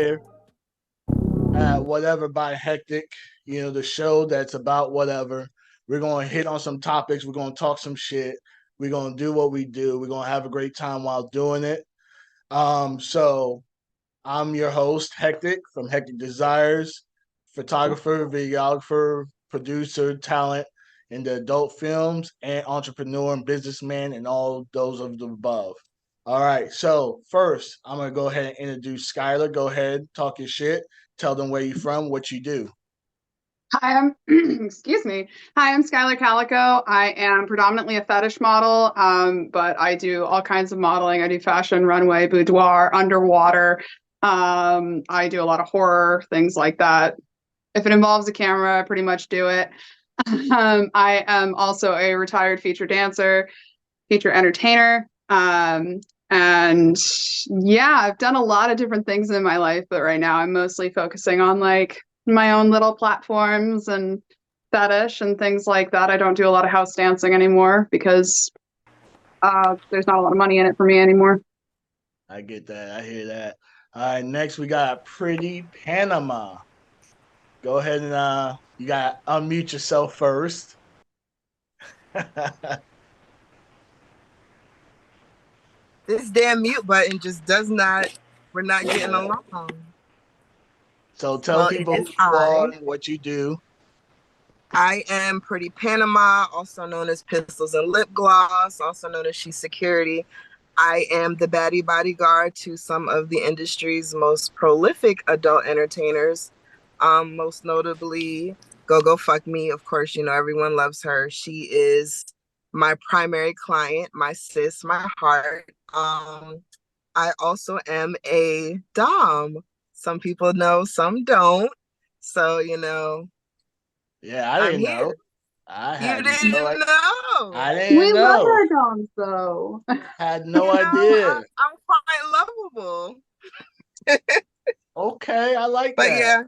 here at Whatever by Hektek, the show that's about whatever. We're going to hit on some topics. We're going to talk some shit. We're going to do what we do. We're going to have a great time while doing it. So I'm your host, Hektek from Hektek Desires, photographer, videographer, producer, talent in the adult films, and entrepreneur and businessman, and all those of the above. All right. So first, I'm gonna go ahead and introduce Skylar. Go ahead, talk your shit. Tell them where you from, what you do. Hi, I'm excuse me. Hi, I'm Skylar Calico. I am predominantly a fetish model, but I do all kinds of modeling. I do fashion, runway, boudoir, underwater. I do a lot of horror, things like that. If it involves a camera, I pretty much do it. I am also a retired feature dancer, feature entertainer. And yeah, I've done a lot of different things in my life, but right now I'm mostly focusing on like my own little platforms and fetish and things like that. I don't do a lot of house dancing anymore because there's not a lot of money in it for me anymore. I get that. I hear that. All right. Next, we got Pretty Panama. Go ahead and you got to unmute yourself first. This damn mute button just does not, we're not getting along. So tell Well, it people is who you are I. and what you do. I am Pretty Panama, also known as Pistols and Lip Gloss, also known as She Security. I am the baddie bodyguard to some of the industry's most prolific adult entertainers. Most notably, Go Go Fuck Me. Of course, you know, everyone loves her. She is my primary client, my sis, my heart. I also am a Dom. Some people know, some don't. So, you know, Yeah, I I'm didn't here. know. I You had didn't no. know. I didn't We love know. our doms though. Had You no know, idea. I'm quite lovable. Okay, I like But that. yeah,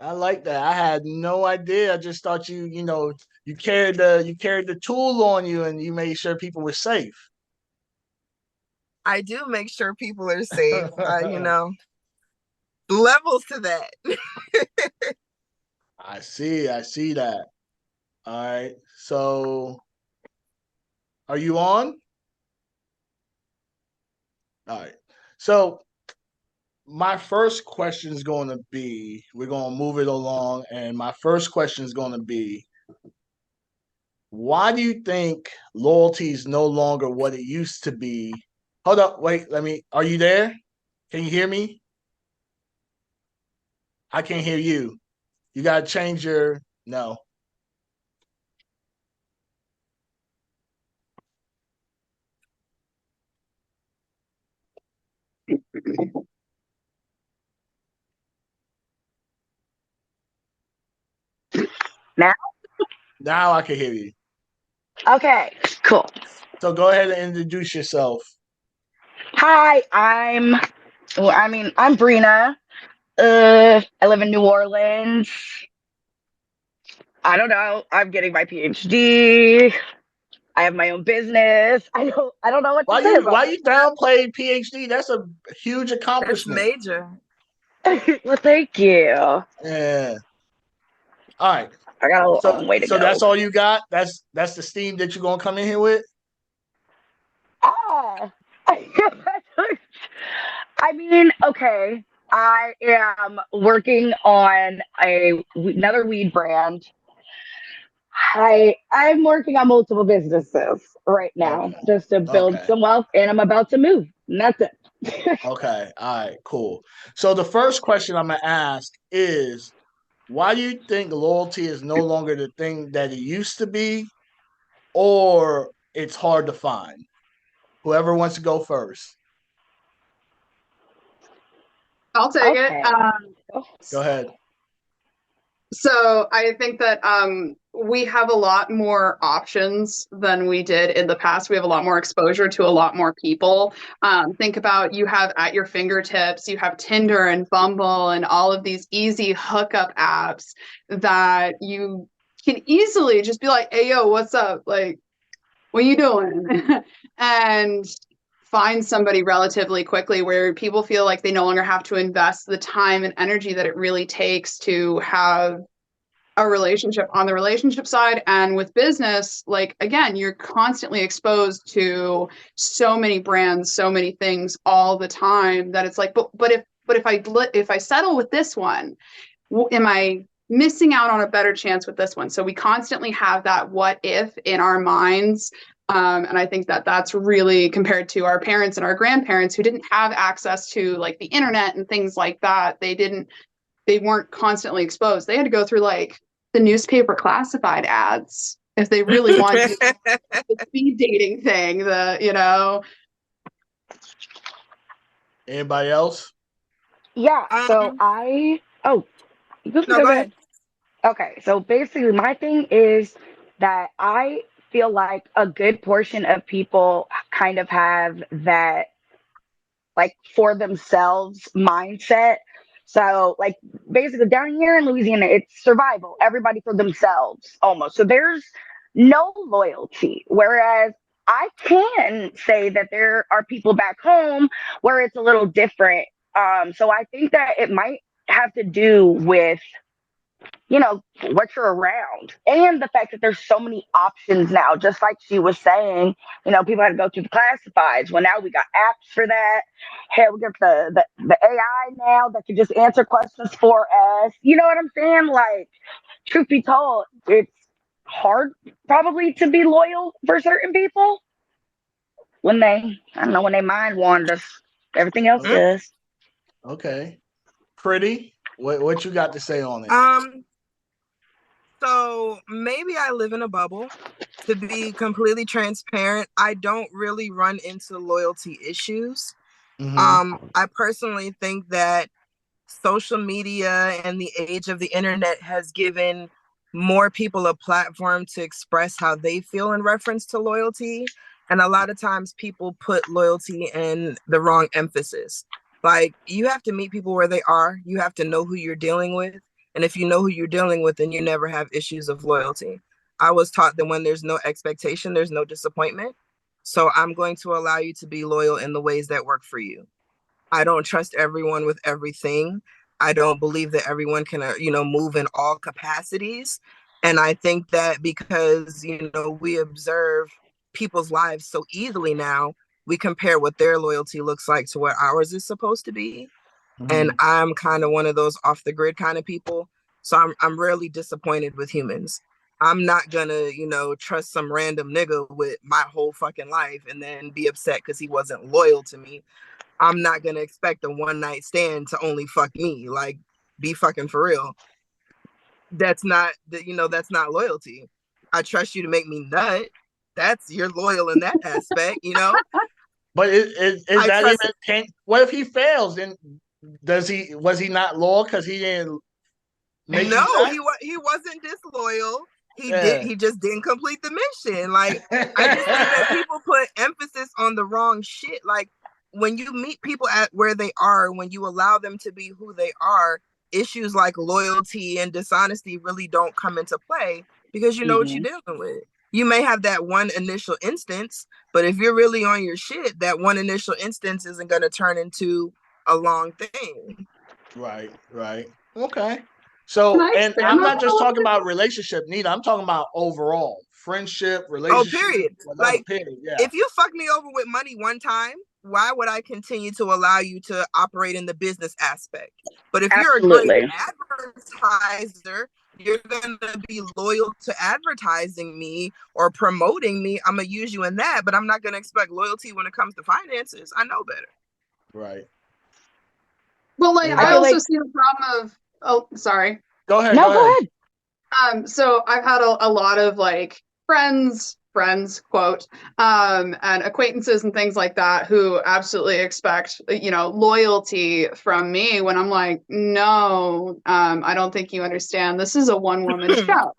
I like that. I had no idea. I just thought you carried the tool on you and you made sure people were safe. I do make sure people are safe. You know, levels to that. I see that. All right. So are you on? All right. So my first question is going to be, we're going to move it along, and my first question is going to be, why do you think loyalty is no longer what it used to be? Hold up, wait, are you there? Can you hear me? I can't hear you. You got to change no. Now? Now I can hear you. Okay, cool. So go ahead and introduce yourself. Hi, I'm Brina. I live in New Orleans. I don't know. I'm getting my PhD. I have my own business. I don't know what to say about Why you downplaying PhD? That's a huge That's accomplishment. major. it. Well, thank you. Yeah. All right. I got a So long way to so go. that's all you got? That's the steam that you're gonna come in here with? Ah. I mean, okay. I am working on another weed brand. I'm working on multiple businesses right now Okay. just to build Okay. some wealth, and I'm about to move. And that's it. Okay. All right, cool. So the first question I'm gonna ask is, why do you think loyalty is no longer the thing that it used to be, or it's hard to find? Whoever wants to go first. I'll take it. Okay. Go ahead. So I think that we have a lot more options than we did in the past. We have a lot more exposure to a lot more people. Think about you have at your fingertips, you have Tinder and Bumble and all of these easy hookup apps that you can easily just be like, hey, yo, what's up? Like, what you doing? And find somebody relatively quickly where people feel like they no longer have to invest the time and energy that it really takes to have a relationship on the relationship side. And with business, like, again, you're constantly exposed to so many brands, so many things all the time that it's like, but if I settle with this one, am I missing out on a better chance with this one? So we constantly have that what if in our minds. And I think that that's really, compared to our parents and our grandparents who didn't have access to like the internet and things like that, they weren't constantly exposed. They had to go through like the newspaper classified ads if they really wanted to do the speed dating thing, Anybody else? Yeah. So no, go ahead. Okay, so basically, my thing is that I feel like a good portion of people kind of have that, like, for themselves mindset. So, like, basically, down here in Louisiana, it's survival, everybody for themselves almost. So, there's no loyalty. Whereas I can say that there are people back home where it's a little different. So, I think that it might have to do with what you're around and the fact that there's so many options now, just like she was saying. People had to go through the classifieds. Well, now we got apps for that. Hell, we got the AI now that can just answer questions for us. You know what I'm saying? Like, truth be told, it's hard probably to be loyal for certain people when when they mind wanders. Everything else does. Okay. Pretty. What you got to say on it? So maybe I live in a bubble. To be completely transparent, I don't really run into loyalty issues. I personally think that social media and the age of the internet has given more people a platform to express how they feel in reference to loyalty. And a lot of times people put loyalty in the wrong emphasis. Like, you have to meet people where they are. You have to know who you're dealing with. And if you know who you're dealing with, then you never have issues of loyalty. I was taught that when there's no expectation, there's no disappointment. So I'm going to allow you to be loyal in the ways that work for you. I don't trust everyone with everything. I don't believe that everyone can, move in all capacities. And I think that because, we observe people's lives so easily now, we compare what their loyalty looks like to what ours is supposed to be. And I'm kind of one of those off the grid kind of people. So I'm rarely disappointed with humans. I'm not gonna, trust some random nigga with my whole fucking life and then be upset because he wasn't loyal to me. I'm not gonna expect a one night stand to only fuck me. Like, be fucking for real. That's not that's not loyalty. I trust you to make me nut. You're loyal in that aspect, But is that even? What if he fails? Then was he not loyal because he didn't make you nut? He wasn't disloyal. He just didn't complete the mission. Like, I just think that people put emphasis on the wrong shit. Like, when you meet people at where they are, when you allow them to be who they are, issues like loyalty and dishonesty really don't come into play because you know what you're dealing with. You may have that one initial instance, but if you're really on your shit, that one initial instance isn't going to turn into a long thing. Right. Okay. So, and I'm not just talking about relationship, neither. I'm talking about overall friendship, relationship. Period. Like, period. Yeah. If you fuck me over with money one time, why would I continue to allow you to operate in the business aspect? But if you're a great advertiser, you're going to be loyal to advertising me or promoting me. I'm going to use you in that, but I'm not going to expect loyalty when it comes to finances. I know better. Right. Well, like, I also see the problem of, sorry. Go ahead. Go ahead. So I've had a lot of like friends, quote, and acquaintances and things like that who absolutely expect, loyalty from me when I'm like, no, I don't think you understand. This is a one-woman show.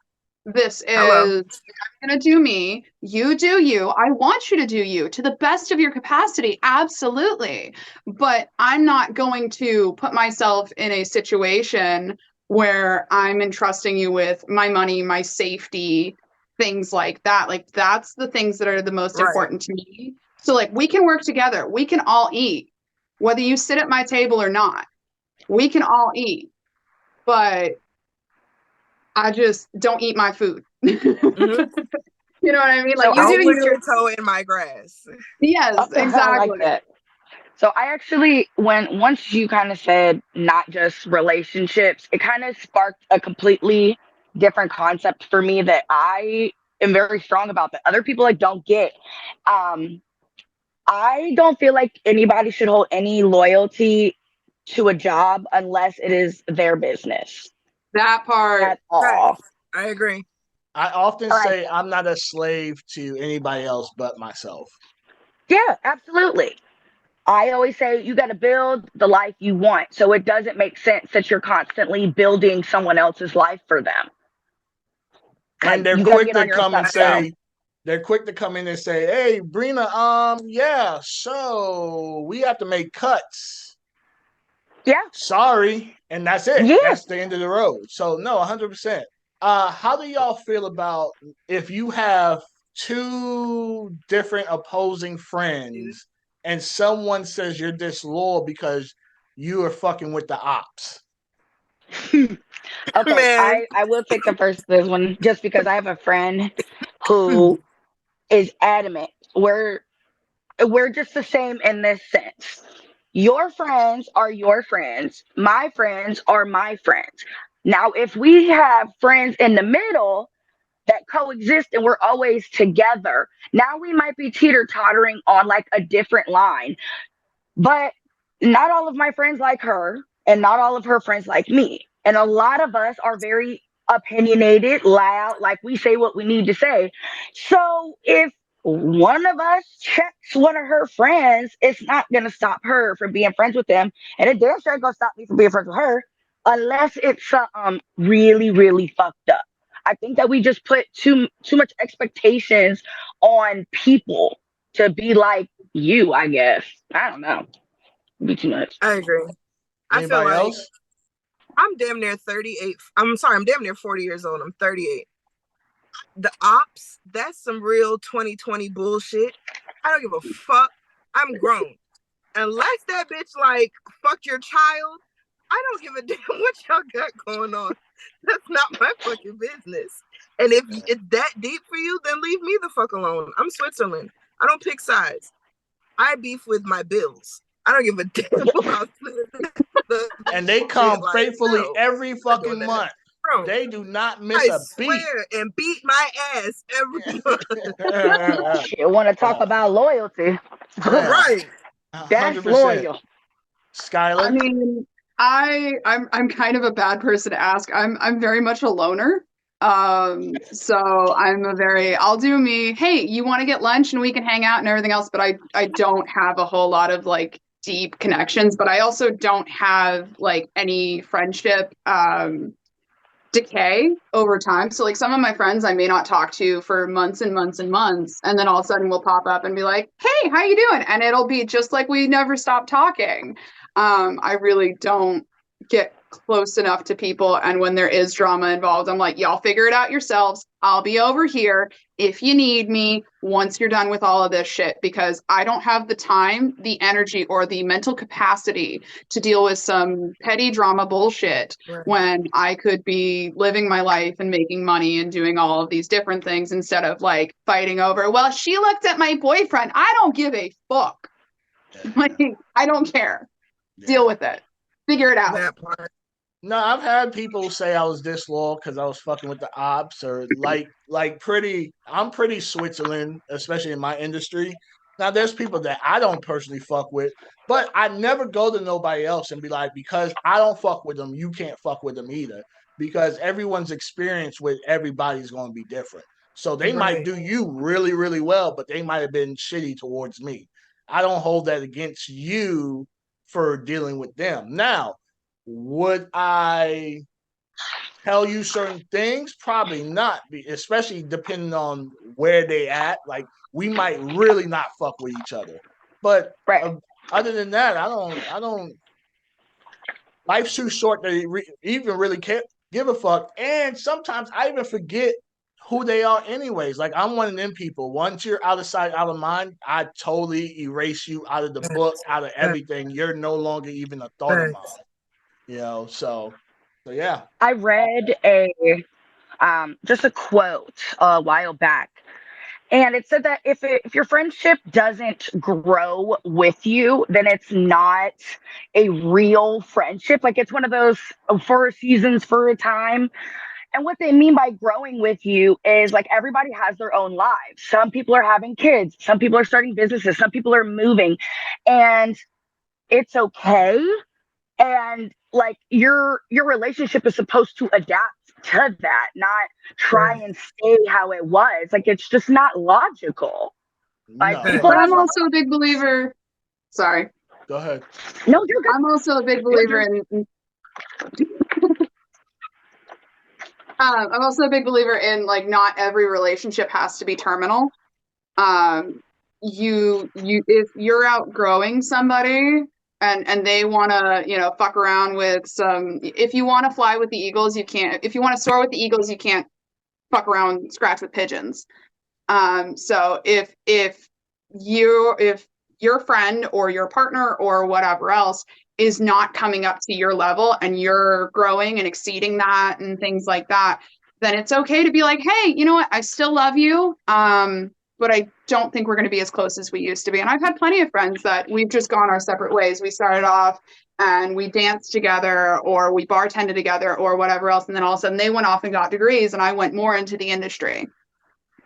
This is, I'm going to do me, you do you. I want you to do you to the best of your capacity. Absolutely. But I'm not going to put myself in a situation where I'm entrusting you with my money, my safety, things like that. Like, that's the things that are the most important to me. So like we can work together. We can all eat, whether you sit at my table or not. We can all eat, but I just don't eat my food. Mhm. You know what I mean? Like So you Don't do put your your toe in my grass. yes, I like exactly. that. So I actually, once you kind of said not just relationships, it kind of sparked a completely different concept for me that I am very strong about that other people like don't get. Um, I don't feel like anybody should hold any loyalty to a job unless it is their business That part. at all. Facts. I agree. I often Like, say I'm not a slave to anybody else but myself. yeah, absolutely. I always say you got to build the life you want. So it doesn't make sense that you're constantly building someone else's life for them. And Like they're you got to quick get on to your own come stuff and too. say, they're quick to come in and say, "Hey, Brina, yeah, so we have to make cuts. Yeah, Sorry," and that's it. yeah. That's the end of the road. So no, 100%. How do y'all feel about if you have two different opposing friends and someone says you're disloyal because you are fucking with the ops? Okay, Man. I will take the first this one just because I have a friend who is adamant. We're just the same in this sense. Your friends are your friends. My friends are my friends. Now, if we have friends in the middle that coexist and we're always together, now we might be teeter tottering on like a different line. But not all of my friends like her, and not all of her friends like me. And a lot of us are very opinionated, loud, like we say what we need to say. So if one of us checks one of her friends, it's not going to stop her from being friends with them. And it damn sure going to stop me from being friends with her unless it's really, really fucked up. I think that we just put too much expectations on people to be like you, I guess. I don't know. It'd be too much. I agree. I feel Anybody like else? I'm damn near 38. I'm sorry, I'm damn near 40 years old. I'm 38. The ops, that's some real 2020 bullshit. I don't give a fuck. I'm grown. Unless that bitch like fuck your child, I don't give a damn what y'all got going on. That's not my fucking business. And if it's that deep for you, then leave me the fuck alone. I'm Switzerland. I don't pick sides. I beef with my bills. I don't give a damn about the And they shit. come Like, faithfully no, every I'm not doing fucking that. month. Bro, They do not miss I a beat. swear and beat my ass every month. Shit, want to talk about loyalty? Right. That's 100%. loyal. I Skylar? mean, I'm kind of a bad person to ask. I'm very much a loner. So I'm a very I'll do me. Hey, you want to get lunch and we can hang out and everything else, but I don't have a whole lot of like deep connections, but I also don't have like any friendship decay over time. So like some of my friends I may not talk to for months and months and months, and then all of a sudden we'll pop up and be like, "Hey, how you doing?" And it'll be just like we never stopped talking. I really don't get close enough to people, and when there is drama involved, I'm like, "Y'all figure it out yourselves. I'll be over here if you need me once you're done with all of this shit," because I don't have the time, the energy, or the mental capacity to deal with some petty drama bullshit Right. when I could be living my life and making money and doing all of these different things instead of like fighting over, well, she looked at my boyfriend. I don't give a fuck. Like, I don't care. Deal with it. Figure it out. That part. No, I've had people say I was disloyal because I was fucking with the ops or I'm pretty Switzerland, especially in my industry. Now there's people that I don't personally fuck with, but I never go to nobody else and be like, because I don't fuck with them, you can't fuck with them either. Because everyone's experience with everybody's gonna be different. So they might Right. do you really, really well, but they might have been shitty towards me. I don't hold that against you for dealing with them. Now, would I tell you certain things? Probably not, especially depending on where they at. Like we might really not fuck with each other. But Right. other than that, I don't. Life's too short to even really care, give a fuck. And sometimes I even forget who they are anyways. Like, I'm one of them people. Once you're out of sight, out of mind, I totally erase you out of the book, out of everything. You're no longer even a thought of mine. So yeah. I read just a quote a while back, and it said that if your friendship doesn't grow with you, then it's not a real friendship. Like, it's one of those for seasons, for a time. And what they mean by growing with you is, like, everybody has their own lives. Some people are having kids, some people are starting businesses, some people are moving, and it's okay. And like, your relationship is supposed to adapt to that, not try and stay how it was. Like, it's just not logical. Like, No. people But have I'm also a big believer. Sorry. Go ahead. No, you're good. I'm also a big believer in. I'm also a big believer in, like, not every relationship has to be terminal. If you're outgrowing somebody and they want to, fuck around with some. If you want to fly with the eagles, you can't. If you want to soar with the eagles, you can't fuck around, scratch with pigeons. So if your friend or your partner or whatever else is not coming up to your level and you're growing and exceeding that and things like that, then it's okay to be like, hey, you know what? I still love you. But I don't think we're going to be as close as we used to be. And I've had plenty of friends that we've just gone our separate ways. We started off and we danced together, or we bartended together, or whatever else. And then all of a sudden they went off and got degrees, and I went more into the industry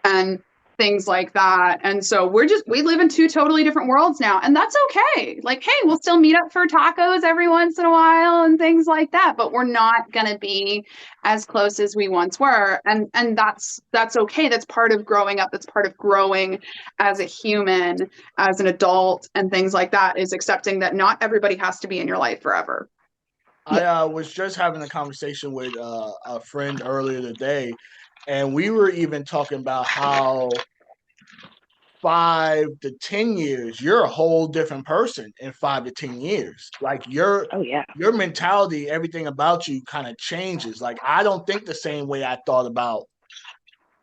and things like that. And so we live in two totally different worlds now, and that's okay. Like, hey, we'll still meet up for tacos every once in a while and things like that, but we're not going to be as close as we once were. And that's okay. That's part of growing up. That's part of growing as a human, as an adult, and things like that, is accepting that not everybody has to be in your life forever. I was just having a conversation with a friend earlier today, and we were even talking about how 5 to 10 years, you're a whole different person in 5 to 10 years. Like, your mentality, everything about you kind of changes. Like, I don't think the same way I thought about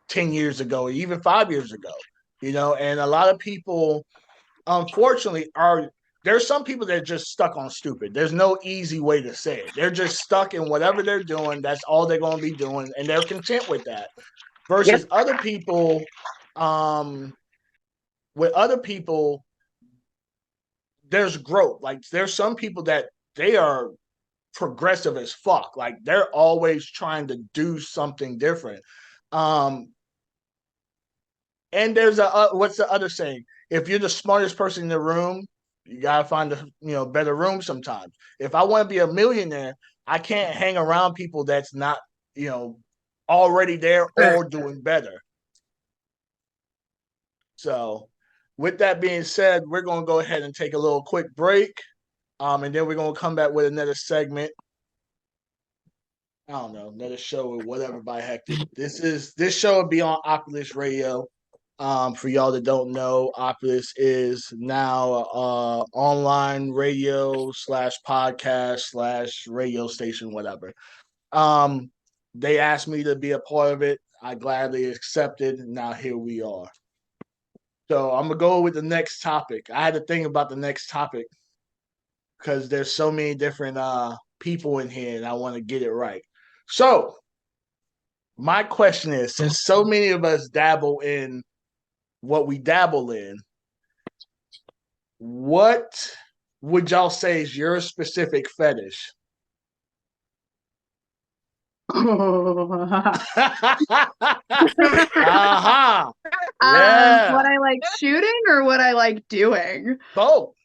10 years ago, or even 5 years ago, and a lot of people, unfortunately, there's some people that are just stuck on stupid. There's no easy way to say it. They're just stuck in whatever they're doing. That's all they're going to be doing, and they're content with that. Versus other people, with other people, there's growth. Like, there's some people that they are progressive as fuck. Like, they're always trying to do something different. And there's what's the other saying? If you're the smartest person in the room, you gotta find a better room sometimes. If I want to be a millionaire, I can't hang around people that's not already there or doing better. So, with that being said, we're going to go ahead and take a little quick break, and then we're going to come back with another segment. I don't know, another show with Whatever by Hektek. This show will be on Oculus Radio. For y'all that don't know, Oculus is now online radio / podcast / radio station, whatever. They asked me to be a part of it. I gladly accepted. Now here we are. So I'm gonna go with the next topic. I had to think about the next topic because there's so many different people in here, and I want to get it right. So my question is, since so many of us dabble in what we dabble in, what would y'all say is your specific fetish? Uh-huh. Yeah. What I like shooting or what I like doing? Both.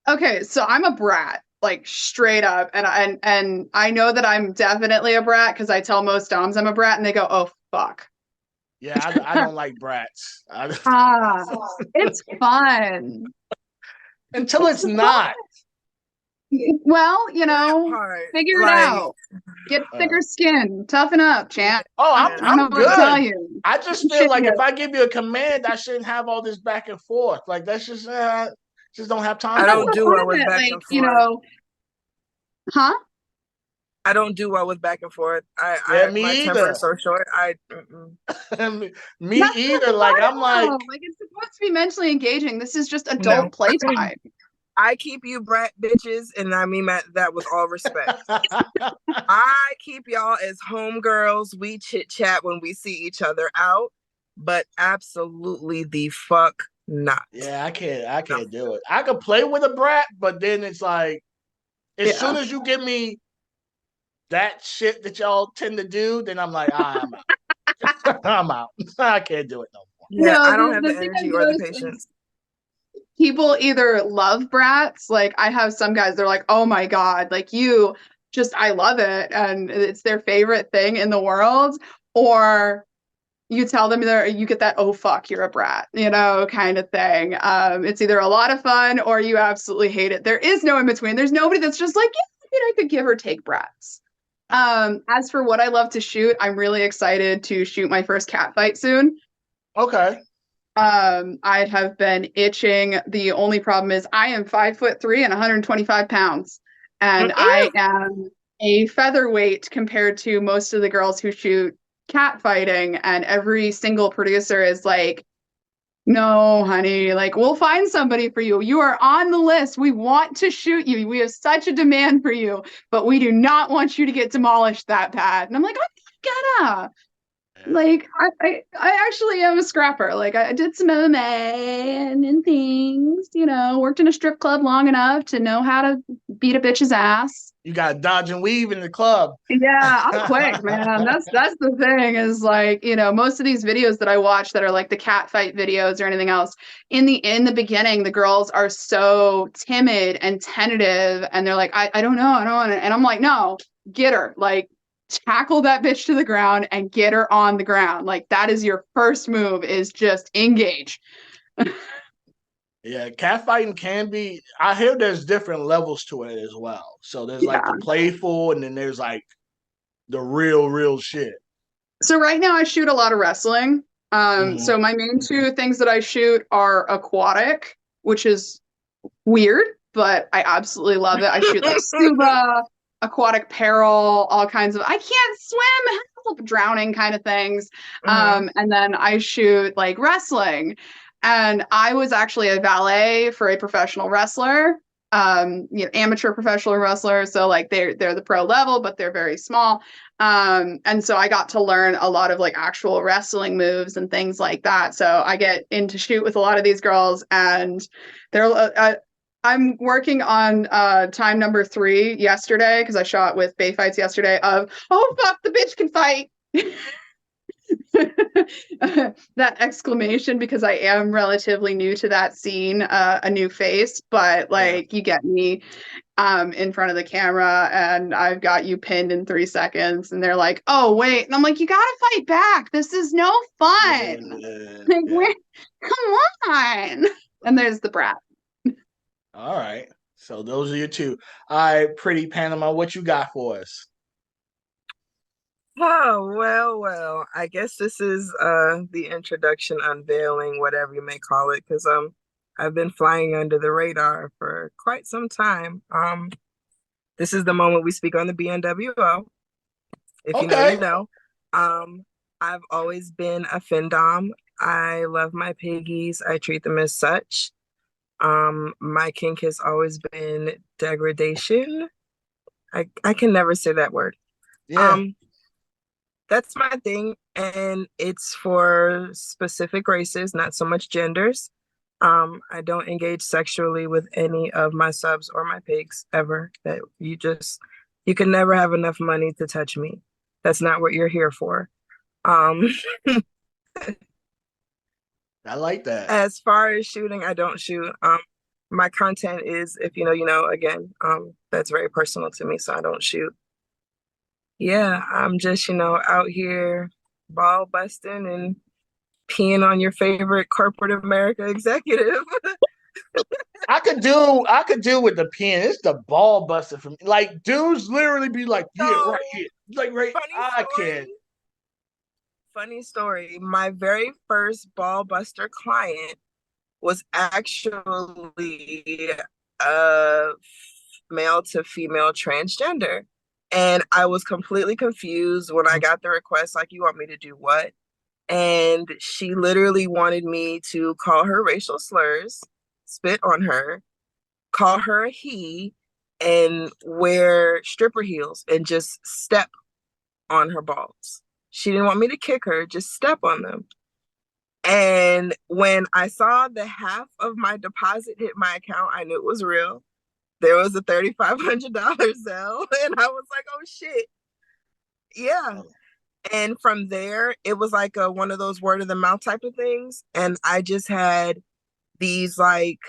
Okay, so I'm a brat, like, straight up, and I know that I'm definitely a brat because I tell most doms I'm a brat, and they go, "Oh fuck." Yeah, I don't like brats. It's fun Until it's not. Well, figure it out. Get thicker skin. Toughen up, champ. Oh, I don't know I'm what to tell good. you. I just feel like if I give you a command, I shouldn't have all this back and forth. Like, that's just don't have time. I don't for do well with back and forth. Huh? I don't do well with back and forth. Yeah, My me temper either. is so short. Me That's either. not Like I'm fun, like, though. Like it's supposed to be mentally engaging. This is just No. adult playtime. I keep you brat bitches, and I mean that with all respect. I keep y'all as homegirls. We chit chat when we see each other out, but absolutely the fuck not. yeah, I can't do it. I could play with a brat, but then it's like, as soon Yeah. as you give me that shit that y'all tend to do, then I'm like, I'm out. I'm out. I can't do it no more. Yeah, No, I don't have the the thing I've energy or the noticed is patience. people either love brats, like I have some guys, they're like, oh my God, like you just, I love it. And it's their favorite thing in the world. Or you tell them there, you get that, oh fuck, you're a brat, kind of thing. It's either a lot of fun or you absolutely hate it. There is no in between. There's nobody that's just like, yeah, I could give or take brats. As for what I love to shoot, I'm really excited to shoot my first cat fight soon. Okay. I have been itching. The only problem is I am 5'3" and 125 pounds, and I am a featherweight compared to most of the girls who shoot cat fighting. And every single producer is like, "No, honey, like we'll find somebody for you. You are on the list. We want to shoot you. We have such a demand for you, but we do not want you to get demolished that bad." And I'm like, "I'm not gonna." Like I actually am a scrapper. Like I did some MMA and things, worked in a strip club long enough to know how to beat a bitch's ass. You got dodge and weave in the club. Yeah, I'm quick, man. That's the thing is like, most of these videos that I watch that are like the cat fight videos or anything else, in the beginning, the girls are so timid and tentative and they're like, I don't know, I don't want to. And I'm like, no, get her. Like tackle that bitch to the ground and get her on the ground. Like that is your first move is just engage. Yeah, catfighting can be. I hear there's different levels to it as well. So there's like Yeah. the playful, and then there's like the real shit. So right now I shoot a lot of wrestling. So my main two things that I shoot are aquatic, which is weird, but I absolutely love it. I shoot like scuba, aquatic peril, all kinds of. I can't swim, help, drowning kind of things. And then I shoot like wrestling, and I was actually a valet for a professional wrestler. Amateur professional wrestler, so like they're the pro level, but they're very small. And so I got to learn a lot of like actual wrestling moves and things like that. So I get in to shoot with a lot of these girls, and they're I'm working on time number 3 yesterday because I shot with Bay Fights yesterday of, oh fuck, the bitch can fight. That exclamation, because I am relatively new to that scene, a new face, but like you get me in front of the camera and I've got you pinned in 3 seconds and they're like, oh wait, and I'm like, you gotta fight back, this is no fun. Come on. And there's the brat. All right, so those are your two. All right, pretty Panama, what you got for us? Oh, well, I guess this is the introduction, unveiling, whatever you may call it, because I've been flying under the radar for quite some time. This is the moment we speak on the BNWO. If you know, you know. I've always been a findom. I love my piggies. I treat them as such. My kink has always been degradation. I can never say that word. Yeah. That's my thing, and it's for specific races, not so much genders. I don't engage sexually with any of my subs or my pigs ever. That you can never have enough money to touch me. That's not what you're here for. I like that. As far as shooting, I don't shoot. My content is, if you know, you know. Again, that's very personal to me, so I don't shoot. Yeah, I'm just, out here ball busting and peeing on your favorite corporate America executive. I could do with the pen. It's the ball buster for me. Like dudes literally be like, yeah, right here. Like right. I can't. Funny story. My very first ball buster client was actually a male to female transgender. And I was completely confused when I got the request, like, you want me to do what? And she literally wanted me to call her racial slurs, spit on her, call her a he, and wear stripper heels and just step on her balls. She didn't want me to kick her, just step on them. And when I saw the half of my deposit hit my account, I knew it was real. There was a $3,500 Zelle, and I was like, oh shit. Yeah. And from there, it was like one of those word of the mouth type of things. And I just had these like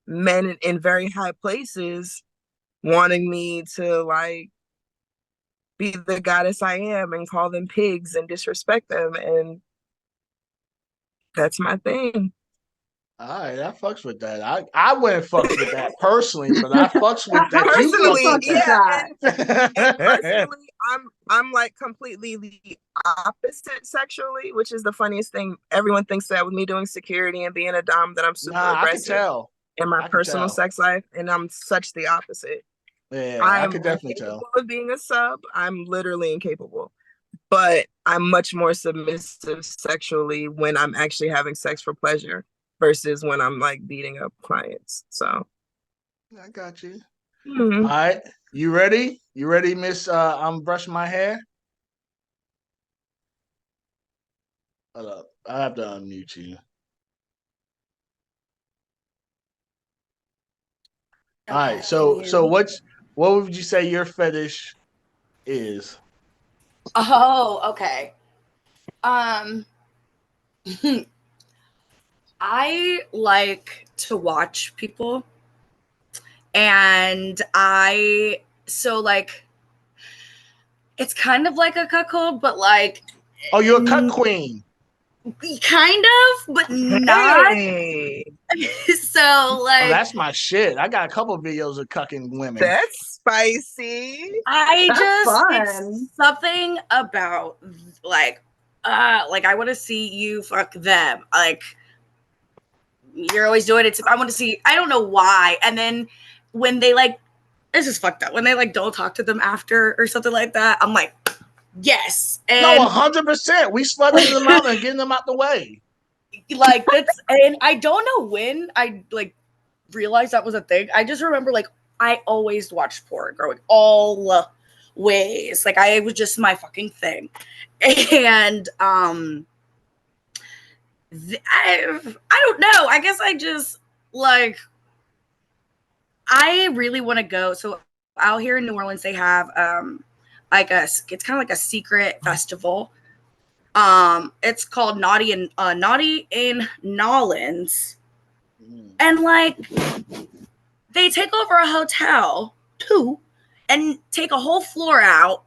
men in very high places wanting me to like be the goddess I am and call them pigs and disrespect them. And that's my thing. All right, I fucks with that. I wouldn't fucks with that personally, but I fucks with that. You fucks Personally, with yeah. that. And personally, I'm like completely the opposite sexually, which is the funniest thing. Everyone thinks that with me doing security and being a dom that I'm super Nah, I can aggressive tell. in my I can personal tell. sex life, and I'm such the opposite. Yeah, I I'm could definitely incapable tell. of being a sub. I'm literally incapable. But I'm much more submissive sexually when I'm actually having sex for pleasure versus when I'm like beating up clients. So I got you. mhm. All right, you ready? You ready, Miss? I'm brushing my hair. Hold up, I have to unmute you. All Okay, right, can you hear me? what would you say your fetish is? Oh, okay. Um, I like to watch people, and it's kind of like a cuckold, but like Oh, you're a cut queen. kind of, but not. Hey, So Oh, like that's my shit. I got a couple of videos of cucking women. that's spicy. I That's just fun. it's something about like I want to see you fuck them. Like you're always doing it. I want to see. I don't know why. And then when they like, this is fucked up. When they like don't talk to them after or something like that, I'm like, yes. No, And 100%. We slutting them out and getting them out the way. like that's and I don't know when I like realized that was a thing. I just remember like I always watched porn growing all ways. Like I was just my fucking thing. And I don't know. I guess I just like I really want to go. So out here in New Orleans, they have like it's kind of like a secret festival. It's called Naughty in Nolans, and like they take over a hotel too, and take a whole floor out.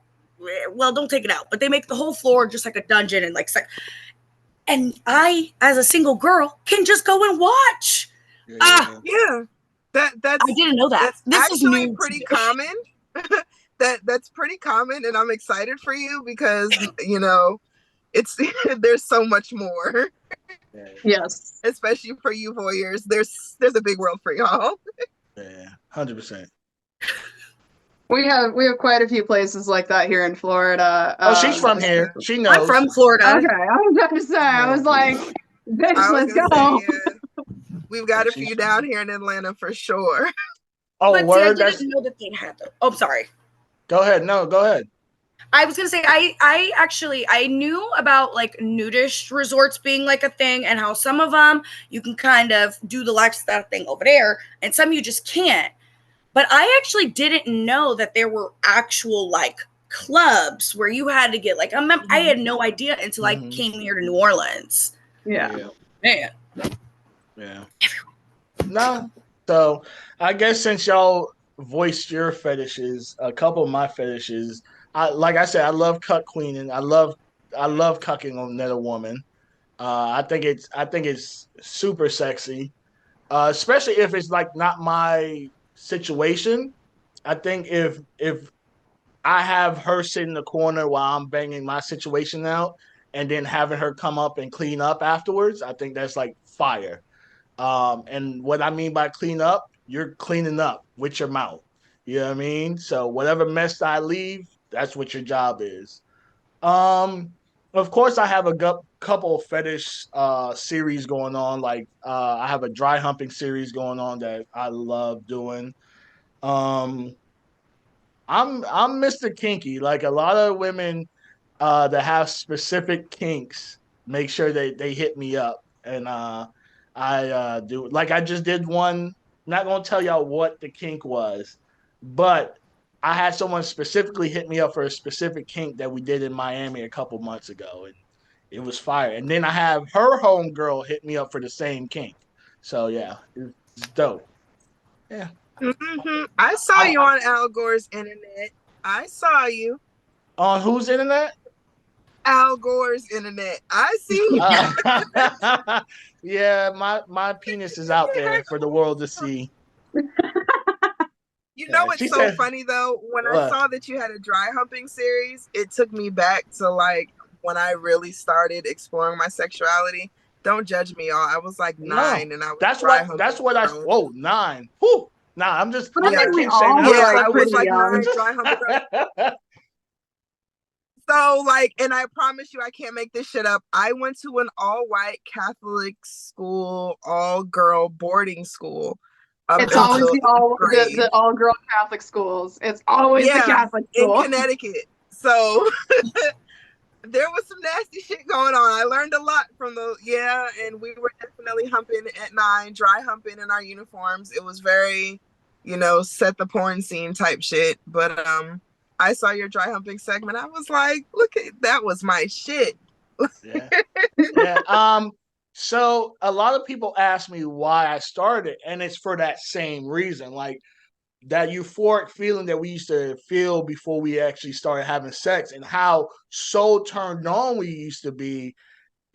Well, don't take it out, but they make the whole floor just like a dungeon and like. And I, as a single girl, can just go and watch. Yeah. That's I didn't know that. that's This is actually new. pretty common. That's pretty common, and I'm excited for you because you know it's there's so much more, Yes. especially for you voyeurs. There's a big world for y'all. Yeah, 100%. We have quite a few places like that here in Florida. Oh, she's from here. She knows. I'm from Florida. Okay, I was about to say, I was like, bitch, I was let's gonna go. say, yeah, we've got a few down here in Atlanta for sure. Oh, But see, I word. didn't know that they had them. Oh, sorry. Go ahead. No, go ahead. I was gonna say I actually I knew about like nudist resorts being like a thing and how some of them you can kind of do the lifestyle thing over there and some you just can't. But I actually didn't know that there were actual like clubs where you had to get like I had no idea until I came here to New Orleans. Yeah. Man. Yeah. No. So I guess since y'all voiced your fetishes, a couple of my fetishes, like I said, I love cut queening. I love cucking on another woman. I think it's super sexy. Especially if it's like not my situation. I think if I have her sit in the corner while I'm banging my situation out, and then having her come up and clean up afterwards, I think that's like fire. And what I mean by clean up, you're cleaning up with your mouth. You know what I mean? So whatever mess I leave, that's what your job is. Um, of course, I have a couple of fetish series going on. Like I have a dry humping series going on that I love doing. Um, I'm Mr. Kinky. Like a lot of women that have specific kinks, make sure they hit me up, and I do. Like I just did one. Not gonna tell y'all what the kink was, but I had someone specifically hit me up for a specific kink that we did in Miami a couple months ago, and it was fire. And then I have her homegirl hit me up for the same kink. So yeah, it's dope. Yeah. I saw I, you on Al Gore's internet. I saw you. on whose internet? Al Gore's internet. I see you. Yeah, my penis is out there for the world to see. You know Yeah, what's she so said, funny though? When I "What? saw that you had a dry humping series, it took me back to like when I really started exploring my sexuality. Don't judge me, y'all. I was like No, 9 and I was that's dry what humping that's what I. girls. Whoa, 9. Whew. Nah, But I I'm Yeah, think not we king shaming. all were yeah, like I was pretty like young. 9 dry humping girls. So like, and I promise you, I can't make this shit up. I went to an all-white Catholic school, all-girl boarding school up It's always until the 8th grade. all girl Catholic schools. It's always the Yeah, Catholic in school. Connecticut. So there was some nasty shit going on. I learned a lot from the and we were definitely humping at 9, dry humping in our uniforms. It was very, set the porn scene type shit. But I saw your dry humping segment. I was like, look at that was my shit. Yeah, yeah. So a lot of people ask me why I started, and it's for that same reason. Like that euphoric feeling that we used to feel before we actually started having sex, and how so turned on we used to be,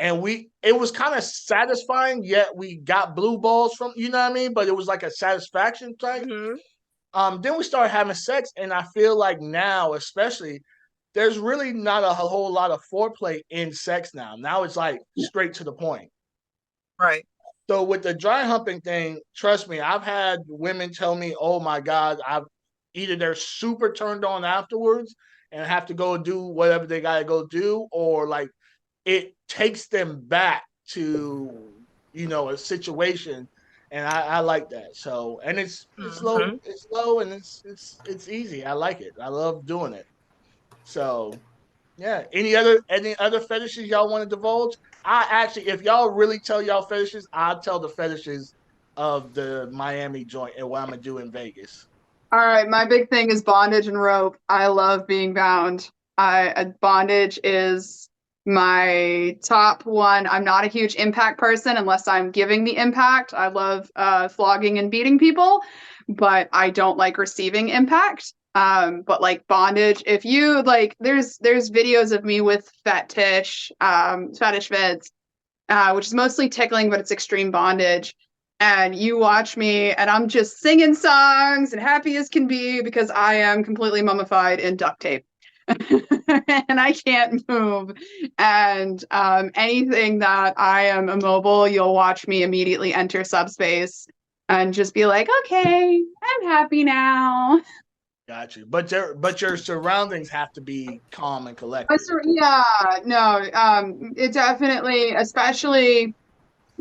and it was kind of satisfying, yet we got blue balls from, you know what I mean, but it was like a satisfaction type. Mm-hmm. Then we started having sex, and I feel like now especially there's really not a whole lot of foreplay in sex now it's like straight to the point. Right. So with the dry humping thing, trust me, I've had women tell me, oh my God, I've either they're super turned on afterwards and have to go do whatever they gotta go do, or like it takes them back to a situation, and I like that. So, and Mm-hmm. it's low, and it's easy. I like it. I love doing it. So yeah. Any other fetishes y'all want to divulge? I actually, if y'all really tell y'all fetishes, I'll tell the fetishes of the Miami joint and what I'm gonna do in Vegas. All right, my big thing is bondage and rope. I love being bound. Bondage is my top one. I'm not a huge impact person unless I'm giving the impact. I love flogging and beating people, but I don't like receiving impact. But like bondage, if you like, there's videos of me with fetish vids, which is mostly tickling, but it's extreme bondage. And you watch me, and I'm just singing songs and happy as can be because I am completely mummified in duct tape. And I can't move. And anything that I am immobile, you'll watch me immediately enter subspace and just be like, okay, I'm happy now. Got you. But your surroundings have to be calm and collected. Yeah, no, it definitely, especially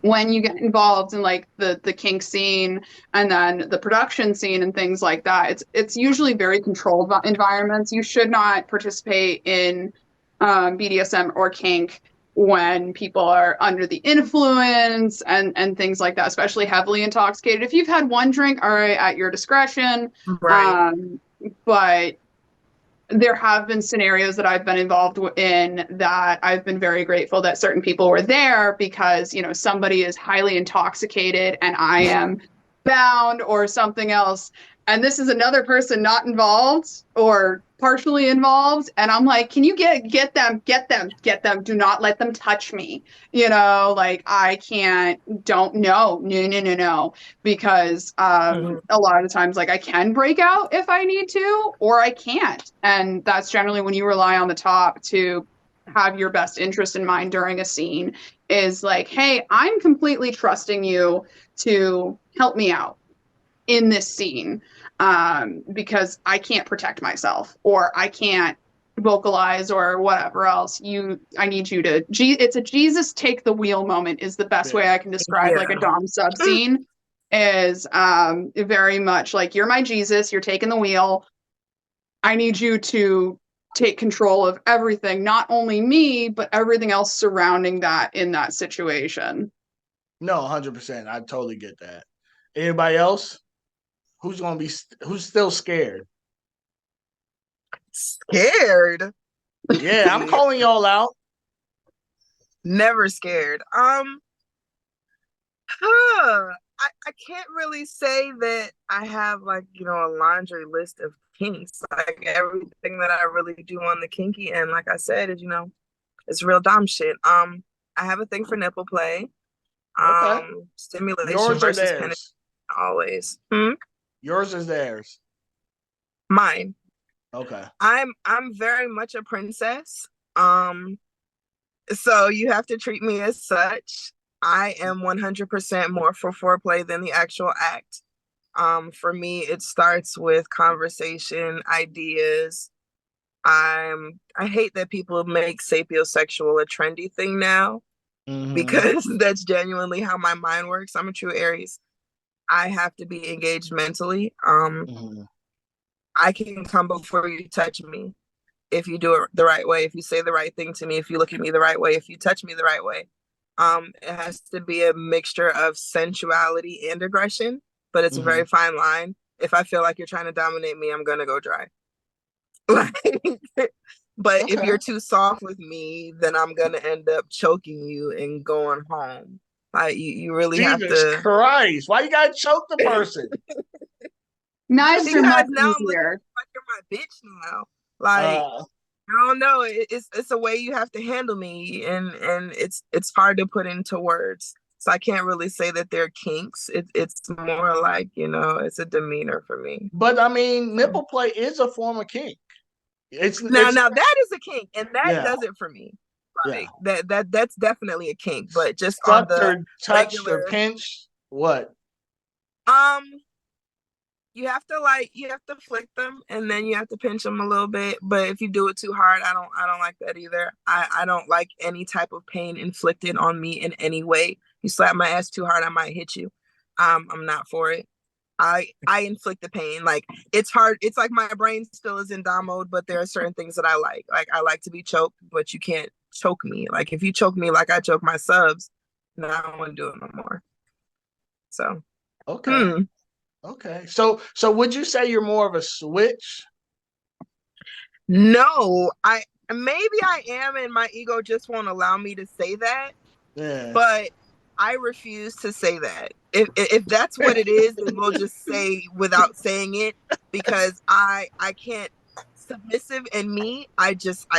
when you get involved in like the kink scene and then the production scene and things like that, it's usually very controlled environments. You should not participate in BDSM or kink when people are under the influence and things like that, especially heavily intoxicated. If you've had one drink, all right, at your discretion. Right. But there have been scenarios that I've been involved in that I've been very grateful that certain people were there because, somebody is highly intoxicated and I am bound or something else. And this is another person not involved or partially involved. And I'm like, can you get them. Do not let them touch me. Like I can't, don't, no. Because Mm-hmm. a lot of the times, like I can break out if I need to, or I can't. And that's generally when you rely on the top to have your best interest in mind during a scene is like, hey, I'm completely trusting you to help me out in this scene. because I can't protect myself or I can't vocalize or whatever else. I need you to, it's a Jesus take the wheel moment is the best way I can describe like a Dom sub scene is very much like, you're my Jesus, you're taking the wheel. I need you to take control of everything, not only me, but everything else surrounding that in that situation. No, 100%. I totally get that. Anybody else? Who's still scared? Scared? Yeah, I'm calling y'all out. Never scared. I can't really say that I have like, a laundry list of kinks. Like everything that I really do on the kinky end, like I said, is, it's real dumb shit. I have a thing for nipple play. Okay. Stimulation Yours or versus penetration theirs? always. Yours is theirs. Mine. Okay. I'm very much a princess. So you have to treat me as such. I am 100% more for foreplay than the actual act. For me, it starts with conversation, ideas. I hate that people make sapiosexual a trendy thing now, because that's genuinely how my mind works. I'm a true Aries. I have to be engaged mentally. I can come before you touch me if you do it the right way, if you say the right thing to me, if you look at me the right way, if you touch me the right way. It has to be a mixture of sensuality and aggression, but it's a very fine line. If I feel like you're trying to dominate me, I'm gonna go dry. But if you're too soft with me, then I'm gonna end up choking you and going home. Like you really have to. Jesus Christ! Why you gotta choke the person? Knives are much now easier. like you're my bitch now. Like I don't know. It's a way you have to handle me, and it's hard to put into words. So I can't really say that they're kinks. It's more like, it's a demeanor for me. But I mean, nipple play is a form of kink. Now that is a kink, and that does it for me. Like that's definitely a kink, but just on the touched or pinched, what? You have to flick them, and then you have to pinch them a little bit. But if you do it too hard, I don't like that either. I don't like any type of pain inflicted on me in any way. You slap my ass too hard, I might hit you. I'm not for it. I inflict the pain. Like it's hard. It's like my brain still is in dom mode, but there are certain things that I like. Like I like to be choked, but you can't choke me. Like if you choke me like I choke my subs, then I don't want to do it no more. So okay. Okay. So would you say you're more of a switch? No, maybe I am, and my ego just won't allow me to say that. Yeah. But I refuse to say that. If that's what it is, then we'll just say without saying it, because I can't. Submissive and me, I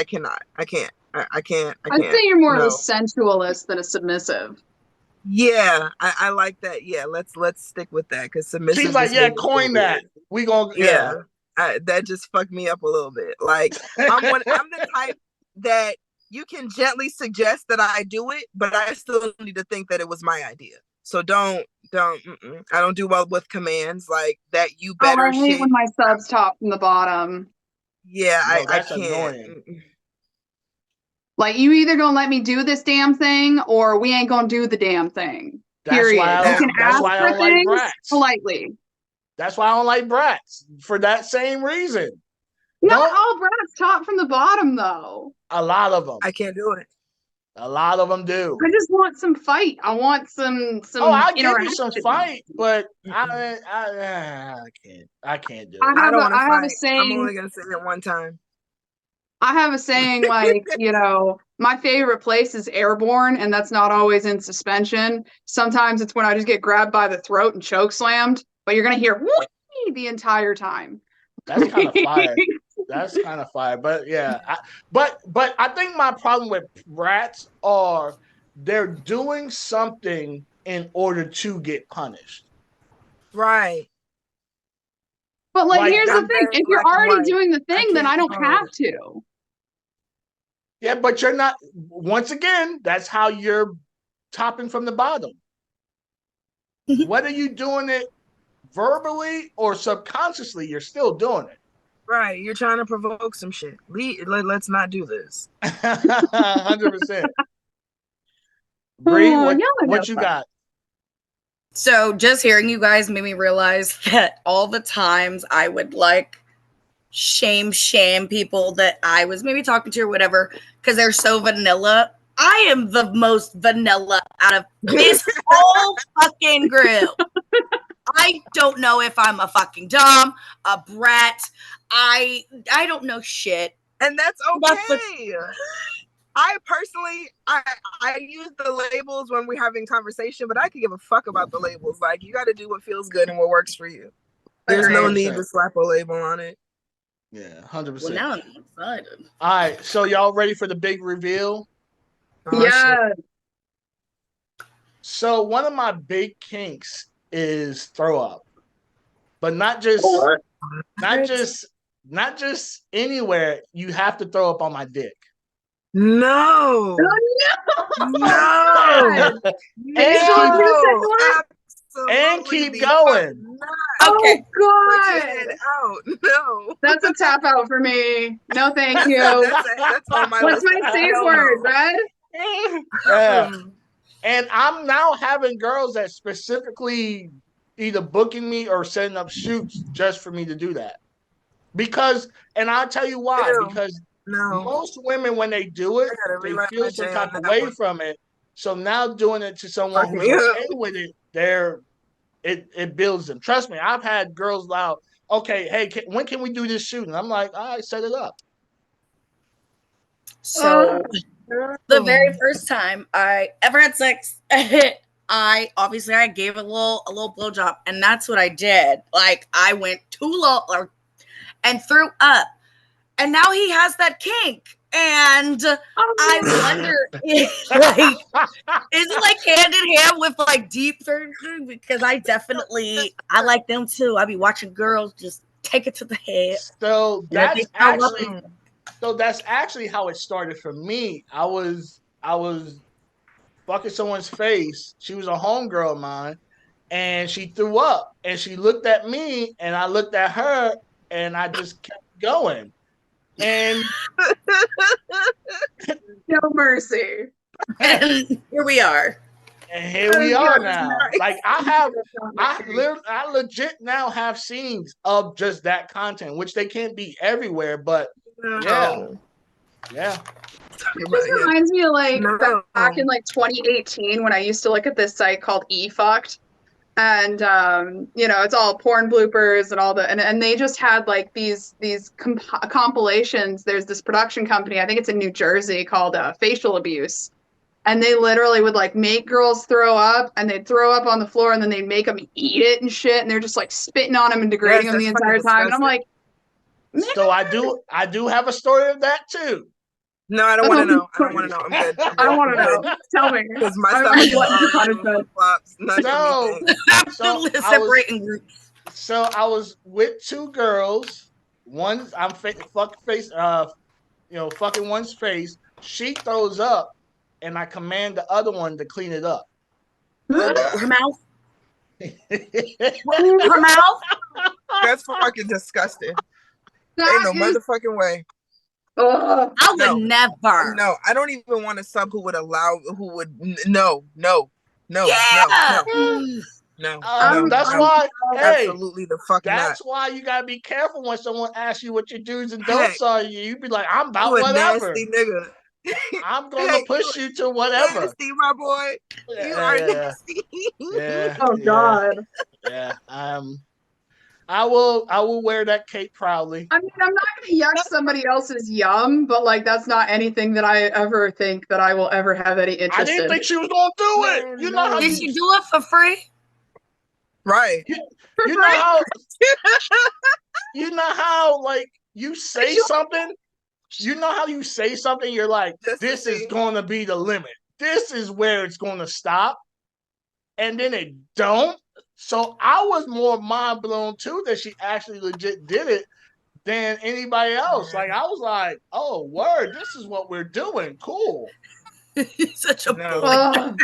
cannot. I can't. I'd say you're more of a sensualist than a submissive. Yeah, I like that. Yeah, let's stick with that, because submissive. She's like, coin that. We gonna that just fucked me up a little bit. Like I'm the type that you can gently suggest that I do it, but I still need to think that it was my idea. So don't. I don't do well with commands like that. You better. I hate when my subs top from the bottom. Yeah, I can't. Annoying. Like, you either gonna let me do this damn thing, or we ain't gonna do the damn thing. Period. You can ask for things politely. That's why I don't like brats, for that same reason. Not all brats top from the bottom, though. A lot of them. I can't do it. A lot of them do. I just want some fight. I want some. I'll give you some fight, but I can't. I can't do it. I have a saying. I'm only gonna say it one time. I have a saying like, my favorite place is airborne, and that's not always in suspension. Sometimes it's when I just get grabbed by the throat and choke slammed, but you're gonna hear whee the entire time. That's kind of fire. That's kind of fire. But yeah, but I think my problem with brats are they're doing something in order to get punished. Right. But here's the thing: if you're already doing the thing, then I don't have to. Yeah, but you're not. Once again, that's how you're topping from the bottom. Whether you're doing it verbally or subconsciously, you're still doing it. Right. You're trying to provoke some shit. Let's not do this. 100%. Bree, what you got? So just hearing you guys made me realize that all the times I would like shame people that I was maybe talking to or whatever because they're so vanilla. I am the most vanilla out of this whole fucking group. I don't know if I'm a fucking dumb, a brat. I don't know shit. And that's okay. I personally, I use the labels when we're having conversation, but I can give a fuck about the labels. Like, you got to do what feels good and what works for you. There's no need to slap a label on it. Yeah, 100%. Well, now I'm excited. All right, so y'all ready for the big reveal? Yeah. So one of my big kinks is throw up, but not just anywhere. You have to throw up on my dick. No. And keep going. Okay. Oh God. Out. No. That's a tap out for me. No, thank you. That's on my What's list. my safe word, Red? Yeah. And I'm now having girls that specifically either booking me or setting up shoots just for me to do that. Because, and I'll tell you why, because most women, when they do it, they feel some type of way from it. So now doing it to someone who's okay with it, it builds them. Trust me, I've had girls loud, okay, hey, when can we do this shoot? And I'm like, all right, set it up. So the very first time I ever had sex, I gave a little blowjob, and that's what I did. Like, I went too low and threw up, and now he has that kink. And I wonder, is it like hand in hand with like deep surgery? Because I like them too. I be watching girls just take it to the head. So that's actually how it started for me. I was fucking someone's face. She was a homegirl of mine, and she threw up, and she looked at me, and I looked at her, and I just kept going. And no mercy. And here we are. And here we are now. Like I legit now have scenes of just that content, which they can't be everywhere, but yeah. It just reminds me of like back in like 2018 when I used to look at this site called eFucked. And it's all porn bloopers and all and they just had like these compilations. There's this production company, I think it's in New Jersey, called Facial Abuse, and they literally would like make girls throw up, and they'd throw up on the floor, and then they'd make them eat it and shit, and they're just like spitting on them and degrading them the entire time. And I'm like, man. So I do have a story of that too. No, I don't want to know. I don't want to know. I'm good. I don't want to know. Tell me. Because my stuff is separating groups. So I was with two girls. One, I'm fucking one's face. She throws up, and I command the other one to clean it up. Her mouth. Her mouth. That's fucking disgusting. Ain't no motherfucking way. I would never. No, I don't even want a sub who would no. That's why. Hey, absolutely the fuck that's not. why you gotta be careful when someone asks you what your do's and don'ts are. You be like, I'm about whatever. Nasty nigga. I'm gonna push you to whatever. Nasty, my boy. You are nasty. Yeah. Oh God. Yeah. I will wear that cape proudly. I mean, I'm not going to yuck somebody else's yum, but like that's not anything that I ever think that I will ever have any interest in. I didn't think she was going to do it. You know how did she do it for free? Right. You know how you know how like you say something. You know how you say something. You're like, this is going to be the limit. This is where it's going to stop, and then it don't. So I was more mind blown too that she actually legit did it than anybody else. Like I was like, "Oh, word! This is what we're doing. Cool." Such a boy.